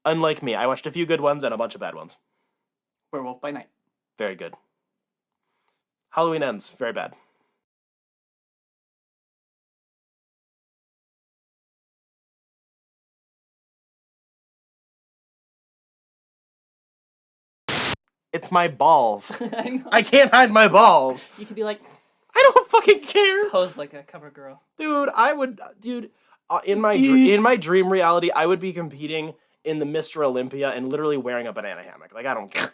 Unlike me, I watched a few good ones and a bunch of bad ones. Werewolf by Night. Very good. Halloween Ends. Very bad. It's my balls. I know. I can't hide my balls. You could be like, I don't fucking care. pose like a cover girl. Dude, in my dream reality, I would be competing in the Mr. Olympia and literally wearing a banana hammock. Like, I don't care.